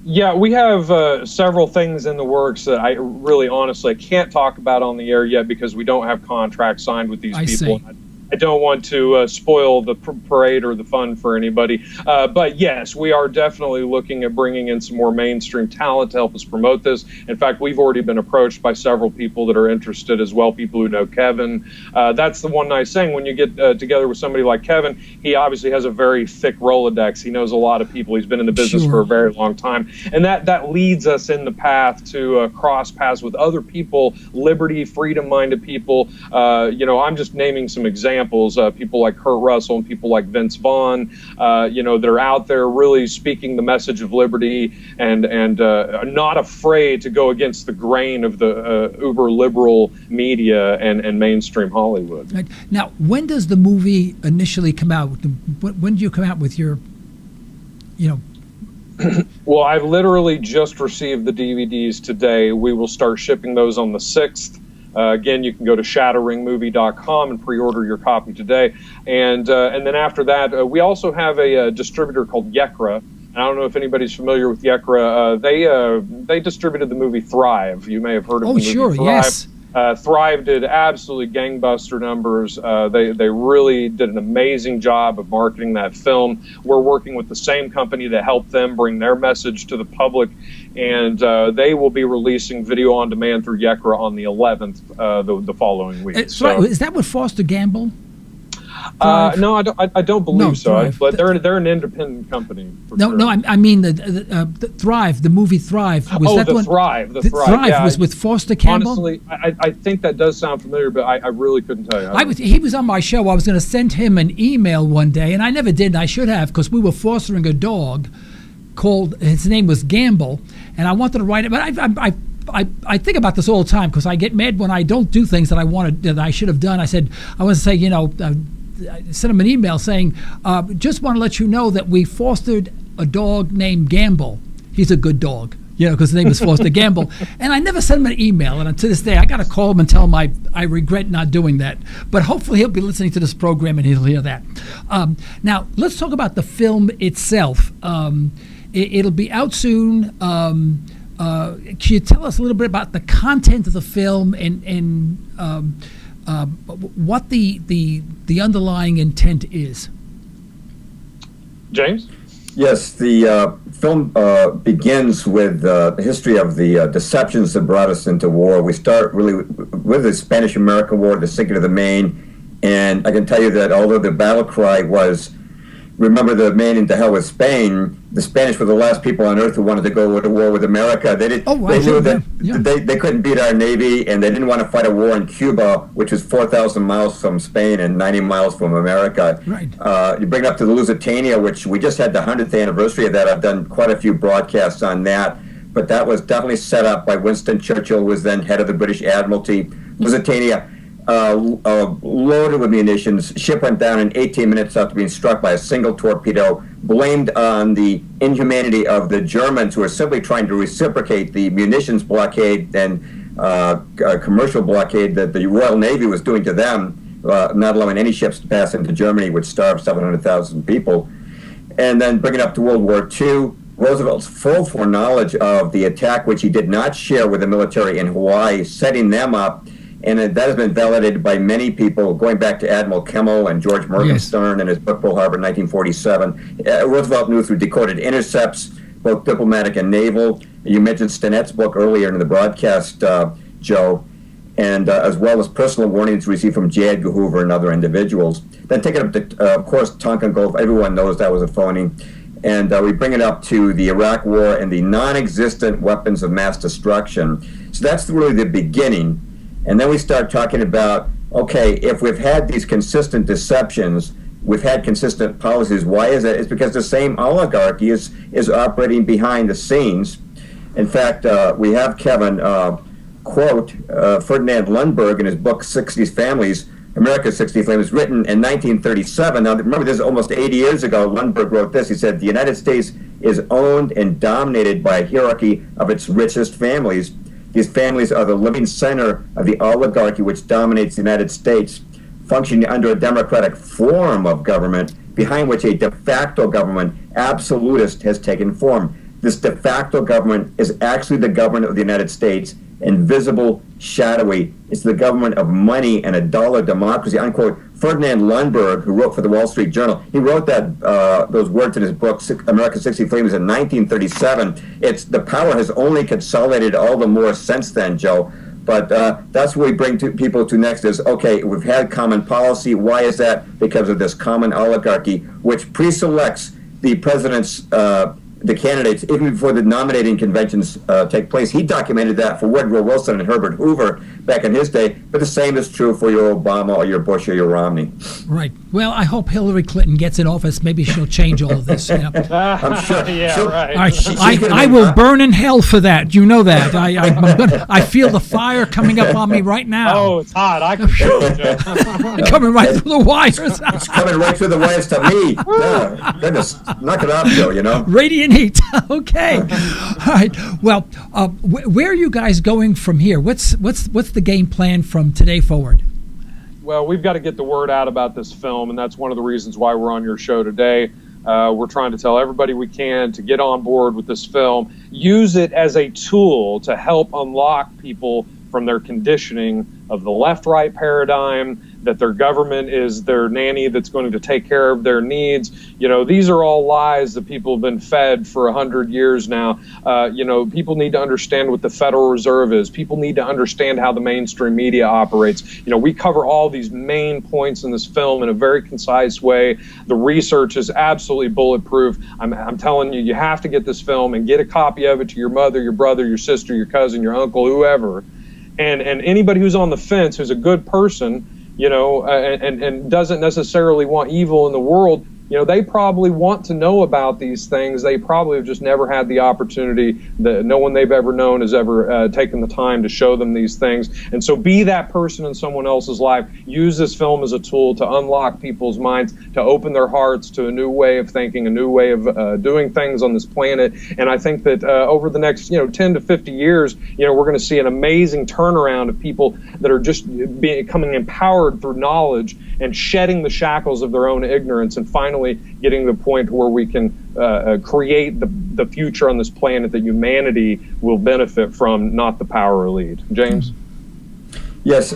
Speaker 5: Yeah, we have several things in the works that I really honestly can't talk about on the air yet because we don't have contracts signed with these people.
Speaker 3: See.
Speaker 5: I don't want to spoil the parade or the fun for anybody. But yes, we are definitely looking at bringing in some more mainstream talent to help us promote this. In fact, we've already been approached by several people that are interested as well, people who know Kevin. That's the one nice thing. When you get together with somebody like Kevin, he obviously has a very thick Rolodex. He knows a lot of people. He's been in the business for a very long time. And that leads us in the path to cross paths with other people, liberty, freedom-minded people. I'm just naming some examples. People like Kurt Russell and people like Vince Vaughn, that are out there really speaking the message of liberty and not afraid to go against the grain of the uber liberal media and mainstream Hollywood.
Speaker 3: Right. Now, when does the movie initially come out? When do you come out with your,
Speaker 5: Well, I've literally just received the DVDs today. We will start shipping those on the 6th. Again, you can go to ShadowRingMovie.com and pre-order your copy today. And then after that, we also have a distributor called Yekra I don't know if anybody's familiar with YECRA. They distributed the movie Thrive. You may have heard of the movie
Speaker 3: sure,
Speaker 5: Thrive.
Speaker 3: yes.
Speaker 5: Thrive did absolutely gangbuster numbers. They really did an amazing job of marketing that film. We're working with the same company to help them bring their message to the public, and they will be releasing video on demand through YECRA on the 11th, the following week.
Speaker 3: Right. Is that with Foster Gamble?
Speaker 5: No, I don't believe so.
Speaker 3: Thrive.
Speaker 5: But they're an independent company.
Speaker 3: No, I mean the Thrive, the movie Thrive.
Speaker 5: Thrive. The Thrive
Speaker 3: was with Foster Campbell.
Speaker 5: Honestly, I think that does sound familiar, but I really couldn't tell you.
Speaker 3: He was on my show. I was going to send him an email one day, and I never did. And I should have, because we were fostering a dog called. His name was Gamble, and I wanted to write it, but I think about this all the time because I get mad when I don't do things that I should have done. I want to say, I sent him an email saying, just want to let you know that we fostered a dog named Gamble. He's a good dog, because his name is Foster Gamble. And I never sent him an email. And to this day, I got to call him and tell him I regret not doing that. But hopefully he'll be listening to this program and he'll hear that. Now, let's talk about the film itself. It'll be out soon. Can you tell us a little bit about the content of the film and what the underlying intent is?
Speaker 5: James?
Speaker 4: Yes, the film begins with the history of the deceptions that brought us into war. We start really with the Spanish-American War, the sinking of the Maine, and I can tell you that although the battle cry was remember the Maine and to hell with Spain, the Spanish were the last people on earth who wanted to go to war with America. They knew that they couldn't beat our Navy, and they didn't want to fight a war in Cuba, which is 4,000 miles from Spain and 90 miles from America.
Speaker 3: Right.
Speaker 4: You bring it up to the Lusitania, which we just had the 100th anniversary of that. I've done quite a few broadcasts on that, but that was definitely set up by Winston Churchill, who was then head of the British Admiralty. Lusitania, loaded with munitions. Ship went down in 18 minutes after being struck by a single torpedo, blamed on the inhumanity of the Germans, who were simply trying to reciprocate the munitions blockade and commercial blockade that the Royal Navy was doing to them, not allowing any ships to pass into Germany, which starved 700,000 people. And then bring it up to World War II. Roosevelt's full foreknowledge of the attack, which he did not share with the military in Hawaii, setting them up. And that has been validated by many people, going back to Admiral Kimmel and George Morgenstern in his book Pearl Harbor, 1947. Roosevelt knew through decoded intercepts, both diplomatic and naval. You mentioned Stinnett's book earlier in the broadcast, Joe, and as well as personal warnings received from J. Edgar Hoover and other individuals. Then take it up to, of course, Tonkin Gulf. Everyone knows that was a phony. And we bring it up to the Iraq War and the non-existent weapons of mass destruction. So that's really the beginning. And then we start talking about, okay, if we've had these consistent deceptions, we've had consistent policies, why is that? It's because the same oligarchy is operating behind the scenes. In fact, we have Kevin quote Ferdinand Lundberg in his book 60s Families, America's 60 Flames, written in 1937. Now, remember, this is almost 80 years ago. Lundberg wrote this. He said, the United States is owned and dominated by a hierarchy of its richest families. These families are the living center of the oligarchy which dominates the United States, functioning under a democratic form of government behind which a de facto government, absolutist, has taken form. This de facto government is actually the government of the United States, invisible, shadowy. It's the government of money and a dollar democracy, unquote. Ferdinand Lundberg, who wrote for the Wall Street Journal, he wrote that those words in his book, America's 60 Flames, in 1937. The power has only consolidated all the more since then, Joe. But that's what we bring people to next is, okay, we've had common policy. Why is that? Because of this common oligarchy, which pre-selects the president's the candidates even before the nominating conventions take place. He documented that for Woodrow Wilson and Herbert Hoover back in his day, but the same is true for your Obama or your Bush or your Romney.
Speaker 3: Right. Well, I hope Hillary Clinton gets in office. Maybe she'll change all of this.
Speaker 4: I'm sure.
Speaker 5: Yeah, right.
Speaker 3: I will burn in hell for that. You know that. I feel the fire coming up on me right now.
Speaker 5: Oh, it's hot. I can feel it.
Speaker 3: Coming right through the wires.
Speaker 4: It's coming right through the wires to me. Yeah. Goodness, knock it off, Joe, you know.
Speaker 3: Radiant heat. Okay. All right. Well, where are you guys going from here? What's the game plan from today forward?
Speaker 5: Well, we've got to get the word out about this film, and that's one of the reasons why we're on your show today. We're trying to tell everybody we can to get on board with this film. Use it as a tool to help unlock people from their conditioning of the left-right paradigm, that their government is their nanny that's going to take care of their needs. These are all lies that people have been fed for 100 years now. People need to understand what the Federal Reserve is. People need to understand how the mainstream media operates. We cover all these main points in this film in a very concise way. The research is absolutely bulletproof. I'm telling you, you have to get this film and get a copy of it to your mother, your brother, your sister, your cousin, your uncle, whoever. And anybody who's on the fence, who's a good person, and doesn't necessarily want evil in the world, they probably want to know about these things. They probably have just never had the opportunity. No one they've ever known has ever taken the time to show them these things. And so be that person in someone else's life. Use this film as a tool to unlock people's minds, to open their hearts to a new way of thinking, a new way of doing things on this planet. And I think that over the next 10 to 50 years, we're going to see an amazing turnaround of people that are just becoming empowered through knowledge and shedding the shackles of their own ignorance, and finally getting to the point where we can create the future on this planet that humanity will benefit from, not the power elite. James?
Speaker 4: Yes,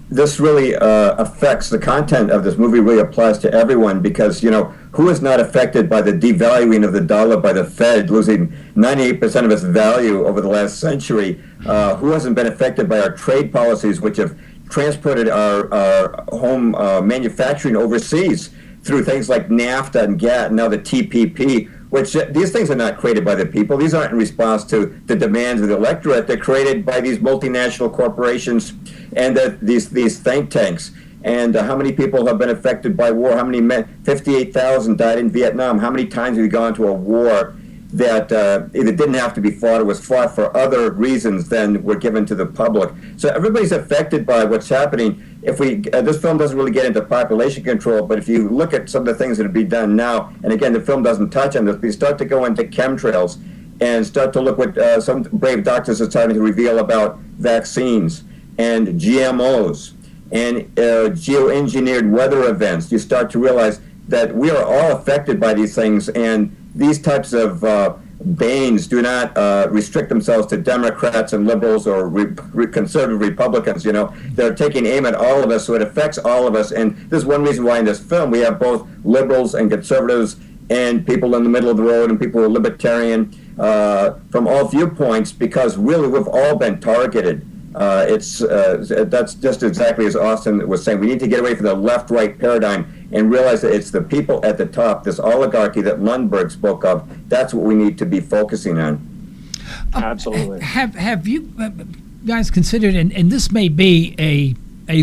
Speaker 4: this really affects the content of this movie, really applies to everyone, because, who is not affected by the devaluing of the dollar by the Fed, losing 98% of its value over the last century? Who hasn't been affected by our trade policies, which have transported our home manufacturing overseas through things like NAFTA and GATT, and now the TPP, which these things are not created by the people. These aren't in response to the demands of the electorate. They're created by these multinational corporations and these think tanks. And how many people have been affected by war? How many men? 58,000 died in Vietnam. How many times have we gone to a war that either didn't have to be fought or was fought for other reasons than were given to the public? So everybody's affected by what's happening. If this film doesn't really get into population control, but if you look at some of the things that are being done now, and again, the film doesn't touch on this, but you start to go into chemtrails and start to look what some brave doctors are starting to reveal about vaccines and GMOs and geoengineered weather events. You start to realize that we are all affected by these things, and these types of banes do not restrict themselves to Democrats and liberals or conservative Republicans. They're taking aim at all of us, so it affects all of us. And this is one reason why in this film we have both liberals and conservatives and people in the middle of the road and people who are libertarian from all viewpoints, because really we've all been targeted. That's just exactly as Austin was saying. We need to get away from the left-right paradigm and realize that it's the people at the top, this oligarchy that Lundberg spoke of. That's what we need to be focusing on.
Speaker 5: Absolutely.
Speaker 3: Have you guys considered, and this may be a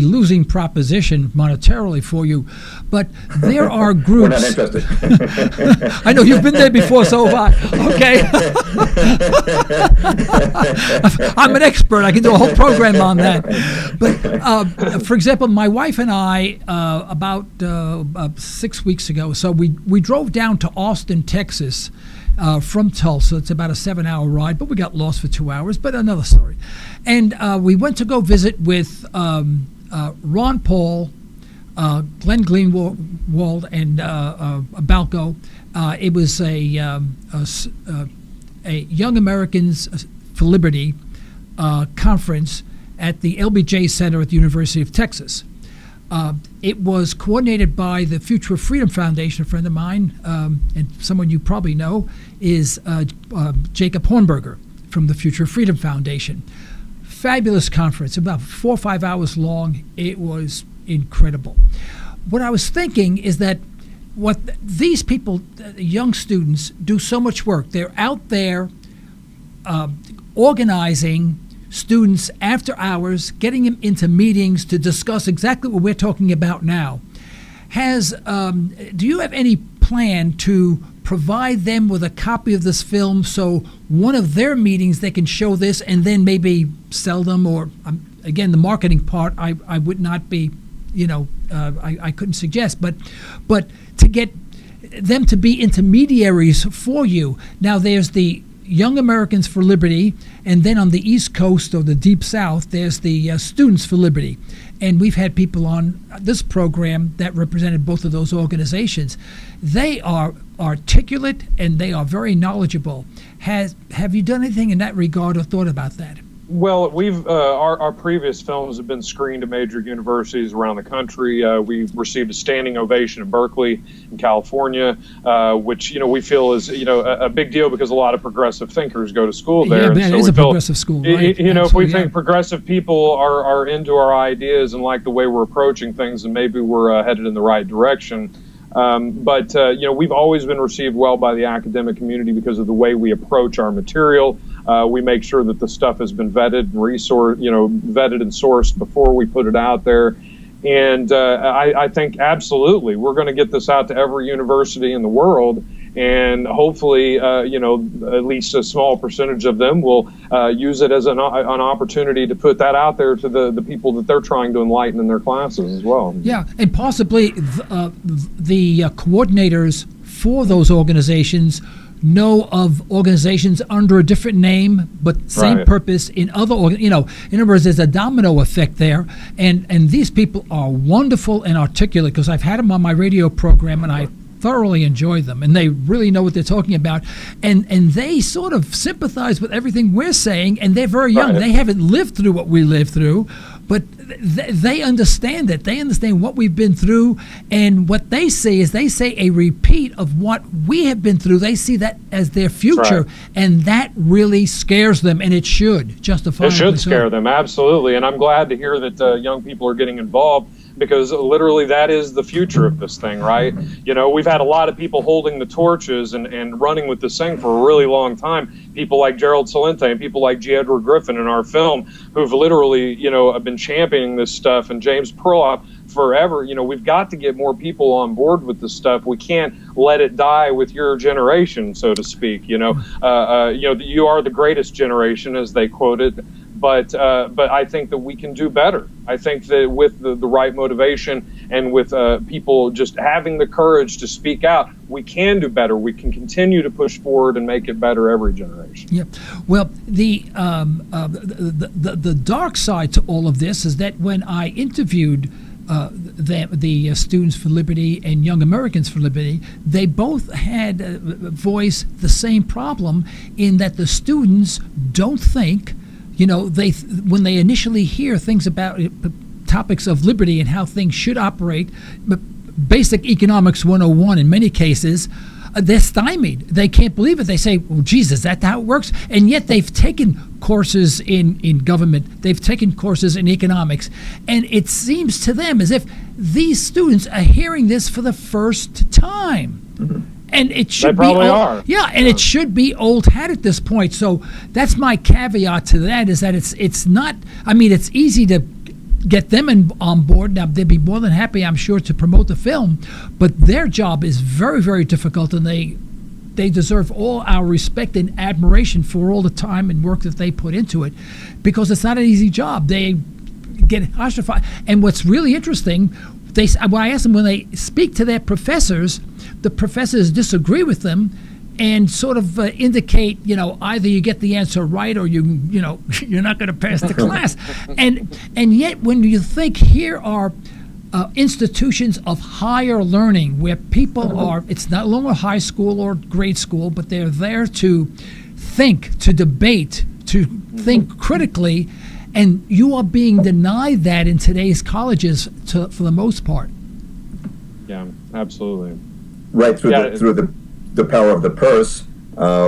Speaker 3: losing proposition monetarily for you, but there are groups.
Speaker 4: We're not interested.
Speaker 3: I know you've been there before, so have I. Okay. I'm an expert. I can do a whole program on that. But for example, my wife and I, about 6 weeks ago, so we drove down to Austin, Texas, from Tulsa. It's about a 7-hour ride, but we got lost for 2 hours, but another story. And we went to go visit with Ron Paul, Glenn Greenwald, and Balco. It was a Young Americans for Liberty conference at the LBJ Center at the University of Texas. It was coordinated by the Future of Freedom Foundation. A friend of mine, and someone you probably know, is Jacob Hornberger from the Future of Freedom Foundation. Fabulous conference, about 4 or 5 hours long. It was incredible. What I was thinking is that what these people, young students, do so much work. They're out there organizing students after hours, getting them into meetings to discuss exactly what we're talking about now. Do you have any plan to provide them with a copy of this film, so one of their meetings they can show this and then maybe sell them, or again, the marketing part I would not be, I couldn't suggest, but to get them to be intermediaries for you. Now there's the Young Americans for Liberty, and then on the East Coast or the Deep South, there's the Students for Liberty. And we've had people on this program that represented both of those organizations. They are articulate and they are very knowledgeable. Have you done anything in that regard or thought about that?
Speaker 5: Well, we've our previous films have been screened at major universities around the country. We received a standing ovation in Berkeley, in California, which we feel is a big deal because a lot of progressive thinkers go to school there.
Speaker 3: Yeah, it is a progressive school, right?
Speaker 5: If we think progressive people are into our ideas and like the way we're approaching things, and maybe we're headed in the right direction. But we've always been received well by the academic community because of the way we approach our material. We make sure that the stuff has been vetted and vetted and sourced before we put it out there. And I think absolutely we're going to get this out to every university in the world. And hopefully, at least a small percentage of them will use it as an opportunity to put that out there to the people that they're trying to enlighten in their classes as well.
Speaker 3: Yeah, and possibly the coordinators for those organizations know of organizations under a different name but same purpose in other in other words, there's a domino effect there, and these people are wonderful and articulate because I've had them on my radio program and I thoroughly enjoy them, and they really know what they're talking about, and they sort of sympathize with everything we're saying, and they're very young. They haven't lived through what we lived through, but they understand it. They understand what we've been through, and what they say is they say a repeat of what we have been through. They see that as their future, and that really scares them, and it should, justifiably.
Speaker 5: It should scare them, absolutely, and I'm glad to hear that young people are getting involved, because literally that is the future of this thing, right? We've had a lot of people holding the torches and running with this thing for a really long time. People like Gerald Celente and people like G. Edward Griffin in our film who've literally, have been championing this stuff, and James Perloff forever. We've got to get more people on board with this stuff. We can't let it die with your generation, so to speak. You are the greatest generation, as they quoted. But I think that we can do better. I think that with the right motivation and with people just having the courage to speak out, we can do better. We can continue to push forward and make it better every generation.
Speaker 3: Yeah. Well, the dark side to all of this is that when I interviewed the Students for Liberty and Young Americans for Liberty, they both had voiced the same problem in that the students don't think. When they initially hear things about topics of liberty and how things should operate, basic economics 101 in many cases, they're stymied. They can't believe it. They say, well, Jesus, is that how it works? And yet they've taken courses in government. They've taken courses in economics. And it seems to them as if these students are hearing this for the first time. Mm-hmm. And it should
Speaker 5: be old,
Speaker 3: it should be old hat at this point. So that's my caveat to that, is that it's not. I mean, it's easy to get them on board. Now they'd be more than happy, I'm sure, to promote the film, but their job is very, very difficult, and they deserve all our respect and admiration for all the time and work that they put into it, because it's not an easy job. They get ostracized, and what's really interesting. When I ask them, when they speak to their professors, the professors disagree with them and sort of indicate, either you get the answer right or you're not going to pass the class. And yet when you think here are institutions of higher learning where people are, it's not longer high school or grade school, but they're there to think, to debate, to think critically. And you are being denied that in today's colleges for the most part.
Speaker 5: Yeah, absolutely.
Speaker 4: Right, through the power of the purse,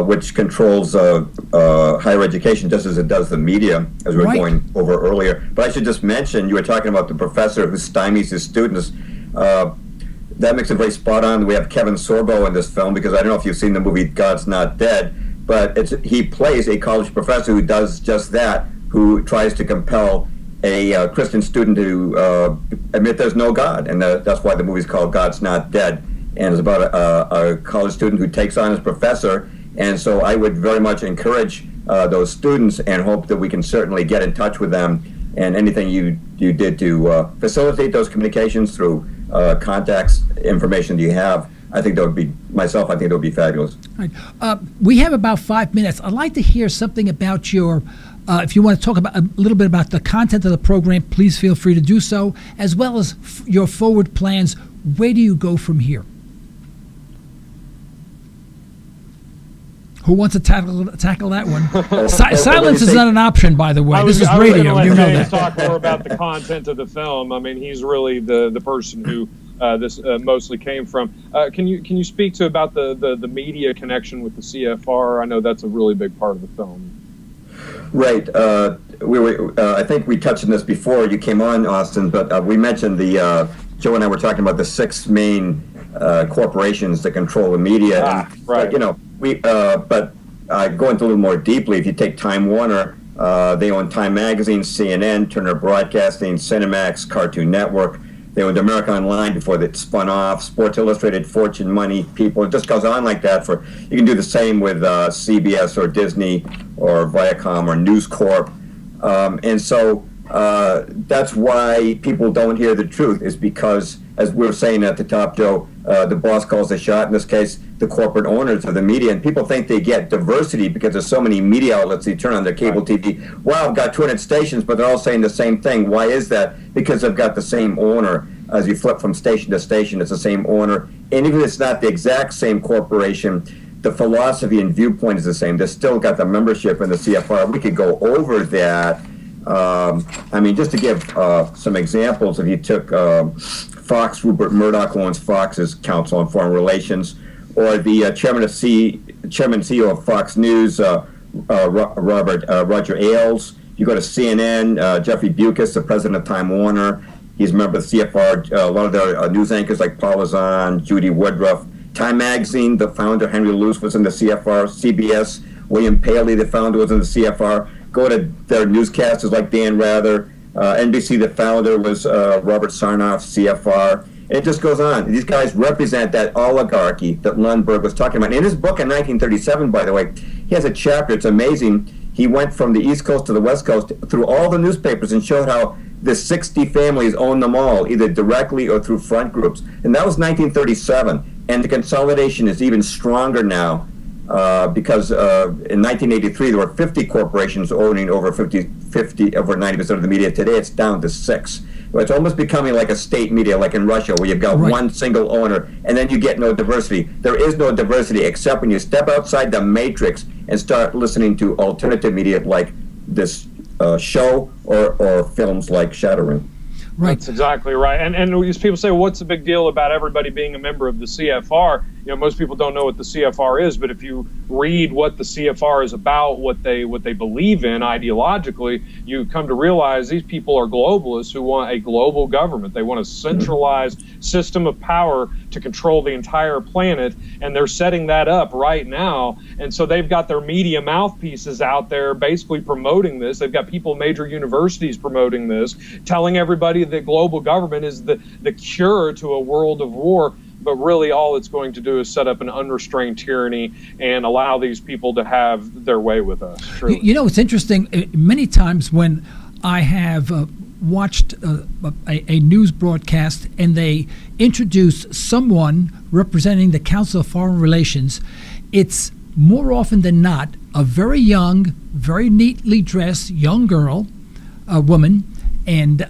Speaker 4: which controls higher education just as it does the media, as we were going over earlier. But I should just mention, you were talking about the professor who stymies his students. That makes it very spot on. We have Kevin Sorbo in this film, because I don't know if you've seen the movie God's Not Dead, but he plays a college professor who does just that, who tries to compel a Christian student to admit there's no God, and that's why the movie's called God's Not Dead, and it's about a college student who takes on his professor. And so I would very much encourage those students and hope that we can certainly get in touch with them, and anything you did to facilitate those communications through contacts, information that you have, I think that would be myself, I think it would be fabulous.
Speaker 3: Right. We have about 5 minutes. I'd like to hear something about your, if you want to talk about a little bit about the content of the program, please feel free to do so, as well as your forward plans. Where do you go from here? Who wants to tackle that one? Silence is not an option, by the way. This is radio. You know that.
Speaker 5: Talk more about the content of the film. I mean, he's really the person who this mostly came from. Can you speak to about the media connection with the CFR? I know that's a really big part of the film.
Speaker 4: Right. I think we touched on this before you came on, Austin, but we mentioned Joe and I were talking about the 6 main corporations that control the media.
Speaker 5: Right.
Speaker 4: But going into a little more deeply, if you take Time Warner, they own Time Magazine, CNN, Turner Broadcasting, Cinemax, Cartoon Network. They owned America Online before they spun off, Sports Illustrated, Fortune, Money, People. It just goes on like that. You can do the same with CBS or Disney or Viacom or News Corp. And so that's why people don't hear the truth, is because, as we were saying at the top, Joe, the boss calls the shot, in this case, the corporate owners of the media, and people think they get diversity because there's so many media outlets. They turn on their cable TV. Wow, I've got 200 stations, but they're all saying the same thing. Why is that? Because they've got the same owner. As you flip from station to station, it's the same owner. And even if it's not the exact same corporation, the philosophy and viewpoint is the same. They've still got the membership in the CFR. We could go over that. Just to give some examples, if you took Fox, Rupert Murdoch owns Fox's Council on Foreign Relations, or the chairman and CEO of Fox News, Roger Ailes. You go to CNN, Jeffrey Bewkes, the president of Time Warner. He's a member of the CFR. A lot of their news anchors like Paul Azan, Judy Woodruff. Time Magazine, the founder, Henry Luce, was in the CFR. CBS, William Paley, the founder, was in the CFR. Go to their newscasters like Dan Rather. NBC, the founder, was Robert Sarnoff, CFR. And it just goes on. These guys represent that oligarchy that Lundberg was talking about. In his book in 1937, by the way, he has a chapter. It's amazing. He went from the East Coast to the West Coast through all the newspapers and showed how the 60 families own them all, either directly or through front groups. And that was 1937. And the consolidation is even stronger now because in 1983, there were 50 corporations owning over 90% of the media. Today, it's down to 6. It's almost becoming like a state media, like in Russia, where you've got one single owner, and then you get no diversity. There is no diversity except when you step outside the matrix and start listening to alternative media like this show or films like ShadowRing.
Speaker 3: Right.
Speaker 5: That's exactly right. And these people say, what's the big deal about everybody being a member of the CFR? Most people don't know what the CFR is, but if you read what the CFR is about, what they believe in ideologically, you come to realize these people are globalists who want a global government. They want a centralized system of power to control the entire planet, and they're setting that up right now. And so they've got their media mouthpieces out there basically promoting this. They've got people, major universities promoting this, telling everybody that global government is the cure to a world of war. But really all it's going to do is set up an unrestrained tyranny and allow these people to have their way with us. Truly.
Speaker 3: It's interesting. Many times when I have watched a news broadcast and they introduce someone representing the Council of Foreign Relations, it's more often than not a very young, very neatly dressed young girl, a woman, and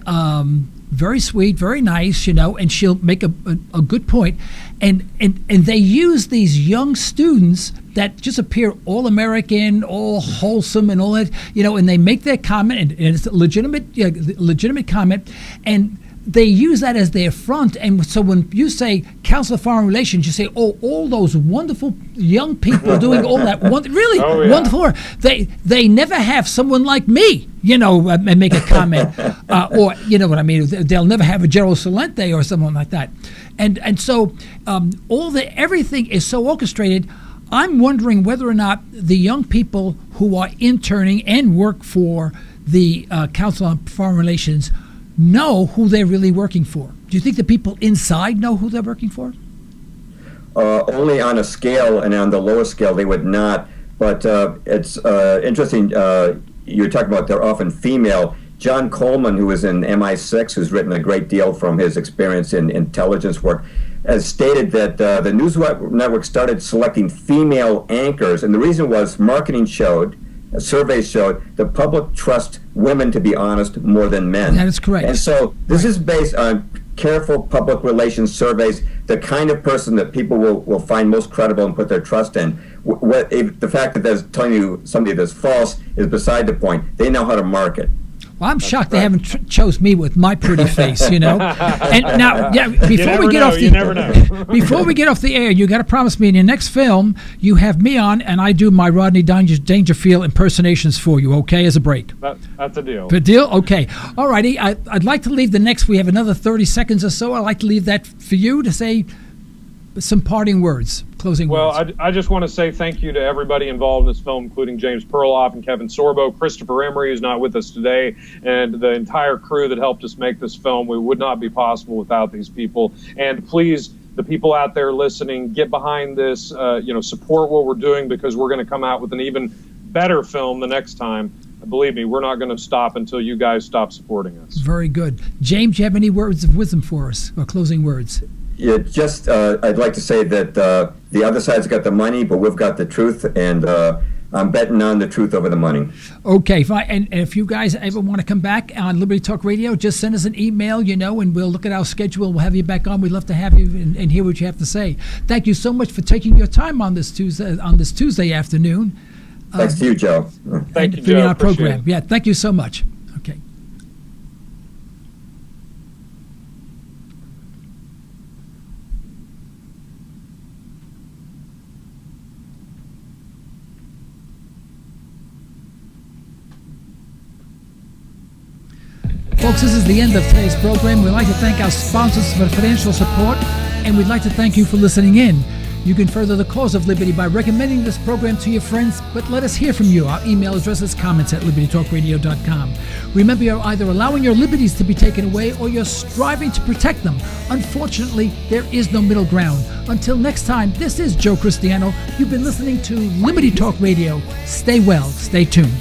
Speaker 3: very sweet, very nice, and she'll make a good point. And they use these young students that just appear all American, all wholesome and all that, and they make their comment, and it's a legitimate comment, and they use that as their front. And so when you say Council of Foreign Relations, you say, oh, all those wonderful young people doing all that wonderful work. They never have someone like me, and make a comment, or what I mean. They'll never have a Gerald Celente or someone like that, and so everything is so orchestrated. I'm wondering whether or not the young people who are interning and work for the Council on Foreign Relations know who they're really working for. Do you think the people inside know who they're working for?
Speaker 4: Only on a scale, and on the lower scale they would not. But it's interesting. You're talking about they're often female. John Coleman, who was in MI6, who's written a great deal from his experience in intelligence work, has stated that the news network started selecting female anchors, and the reason was marketing showed, surveys showed, the public trusts women, to be honest, more than men.
Speaker 3: That is correct.
Speaker 4: And so this is based on careful public relations surveys, the kind of person that people will find most credible and put their trust in. The fact that there's telling you somebody that's false is beside the point. They know how to market.
Speaker 3: Well, I'm shocked they haven't chose me with my pretty face, And now, before we get off the air, you got to promise me in your next film you have me on, and I do my Rodney Dangerfield impersonations for you, okay? As a break.
Speaker 5: That's a deal.
Speaker 3: The deal, okay. All righty. I'd like to leave the next. We have another 30 seconds or so. I'd like to leave that for you to say some parting words, closing words.
Speaker 5: Well, I just want to say thank you to everybody involved in this film, including James Perloff and Kevin Sorbo, Christopher Emery, who's not with us today, and the entire crew that helped us make this film. We would not be possible without these people. And please, the people out there listening, get behind this, support what we're doing, because we're going to come out with an even better film the next time. Believe me, we're not going to stop until you guys stop supporting us.
Speaker 3: Very good. James, do you have any words of wisdom for us, or closing words?
Speaker 4: Yeah, just I'd like to say that the other side's got the money, but we've got the truth, and I'm betting on the truth over the money.
Speaker 3: Okay, fine. And if you guys ever want to come back on Liberty Talk Radio, just send us an email, and we'll look at our schedule. We'll have you back on. We'd love to have you and hear what you have to say. Thank you so much for taking your time on this Tuesday afternoon.
Speaker 4: Thanks to you, Joe.
Speaker 5: Thank you,
Speaker 3: for being
Speaker 5: Joe.
Speaker 3: on our program. Yeah, thank you so much. Okay. Folks, this is the end of today's program. We'd like to thank our sponsors for the financial support, and we'd like to thank you for listening in. You can further the cause of liberty by recommending this program to your friends, but let us hear from you. Our email address is comments@libertytalkradio.com. Remember, you're either allowing your liberties to be taken away or you're striving to protect them. Unfortunately, there is no middle ground. Until next time, this is Joe Cristiano. You've been listening to Liberty Talk Radio. Stay well, stay tuned.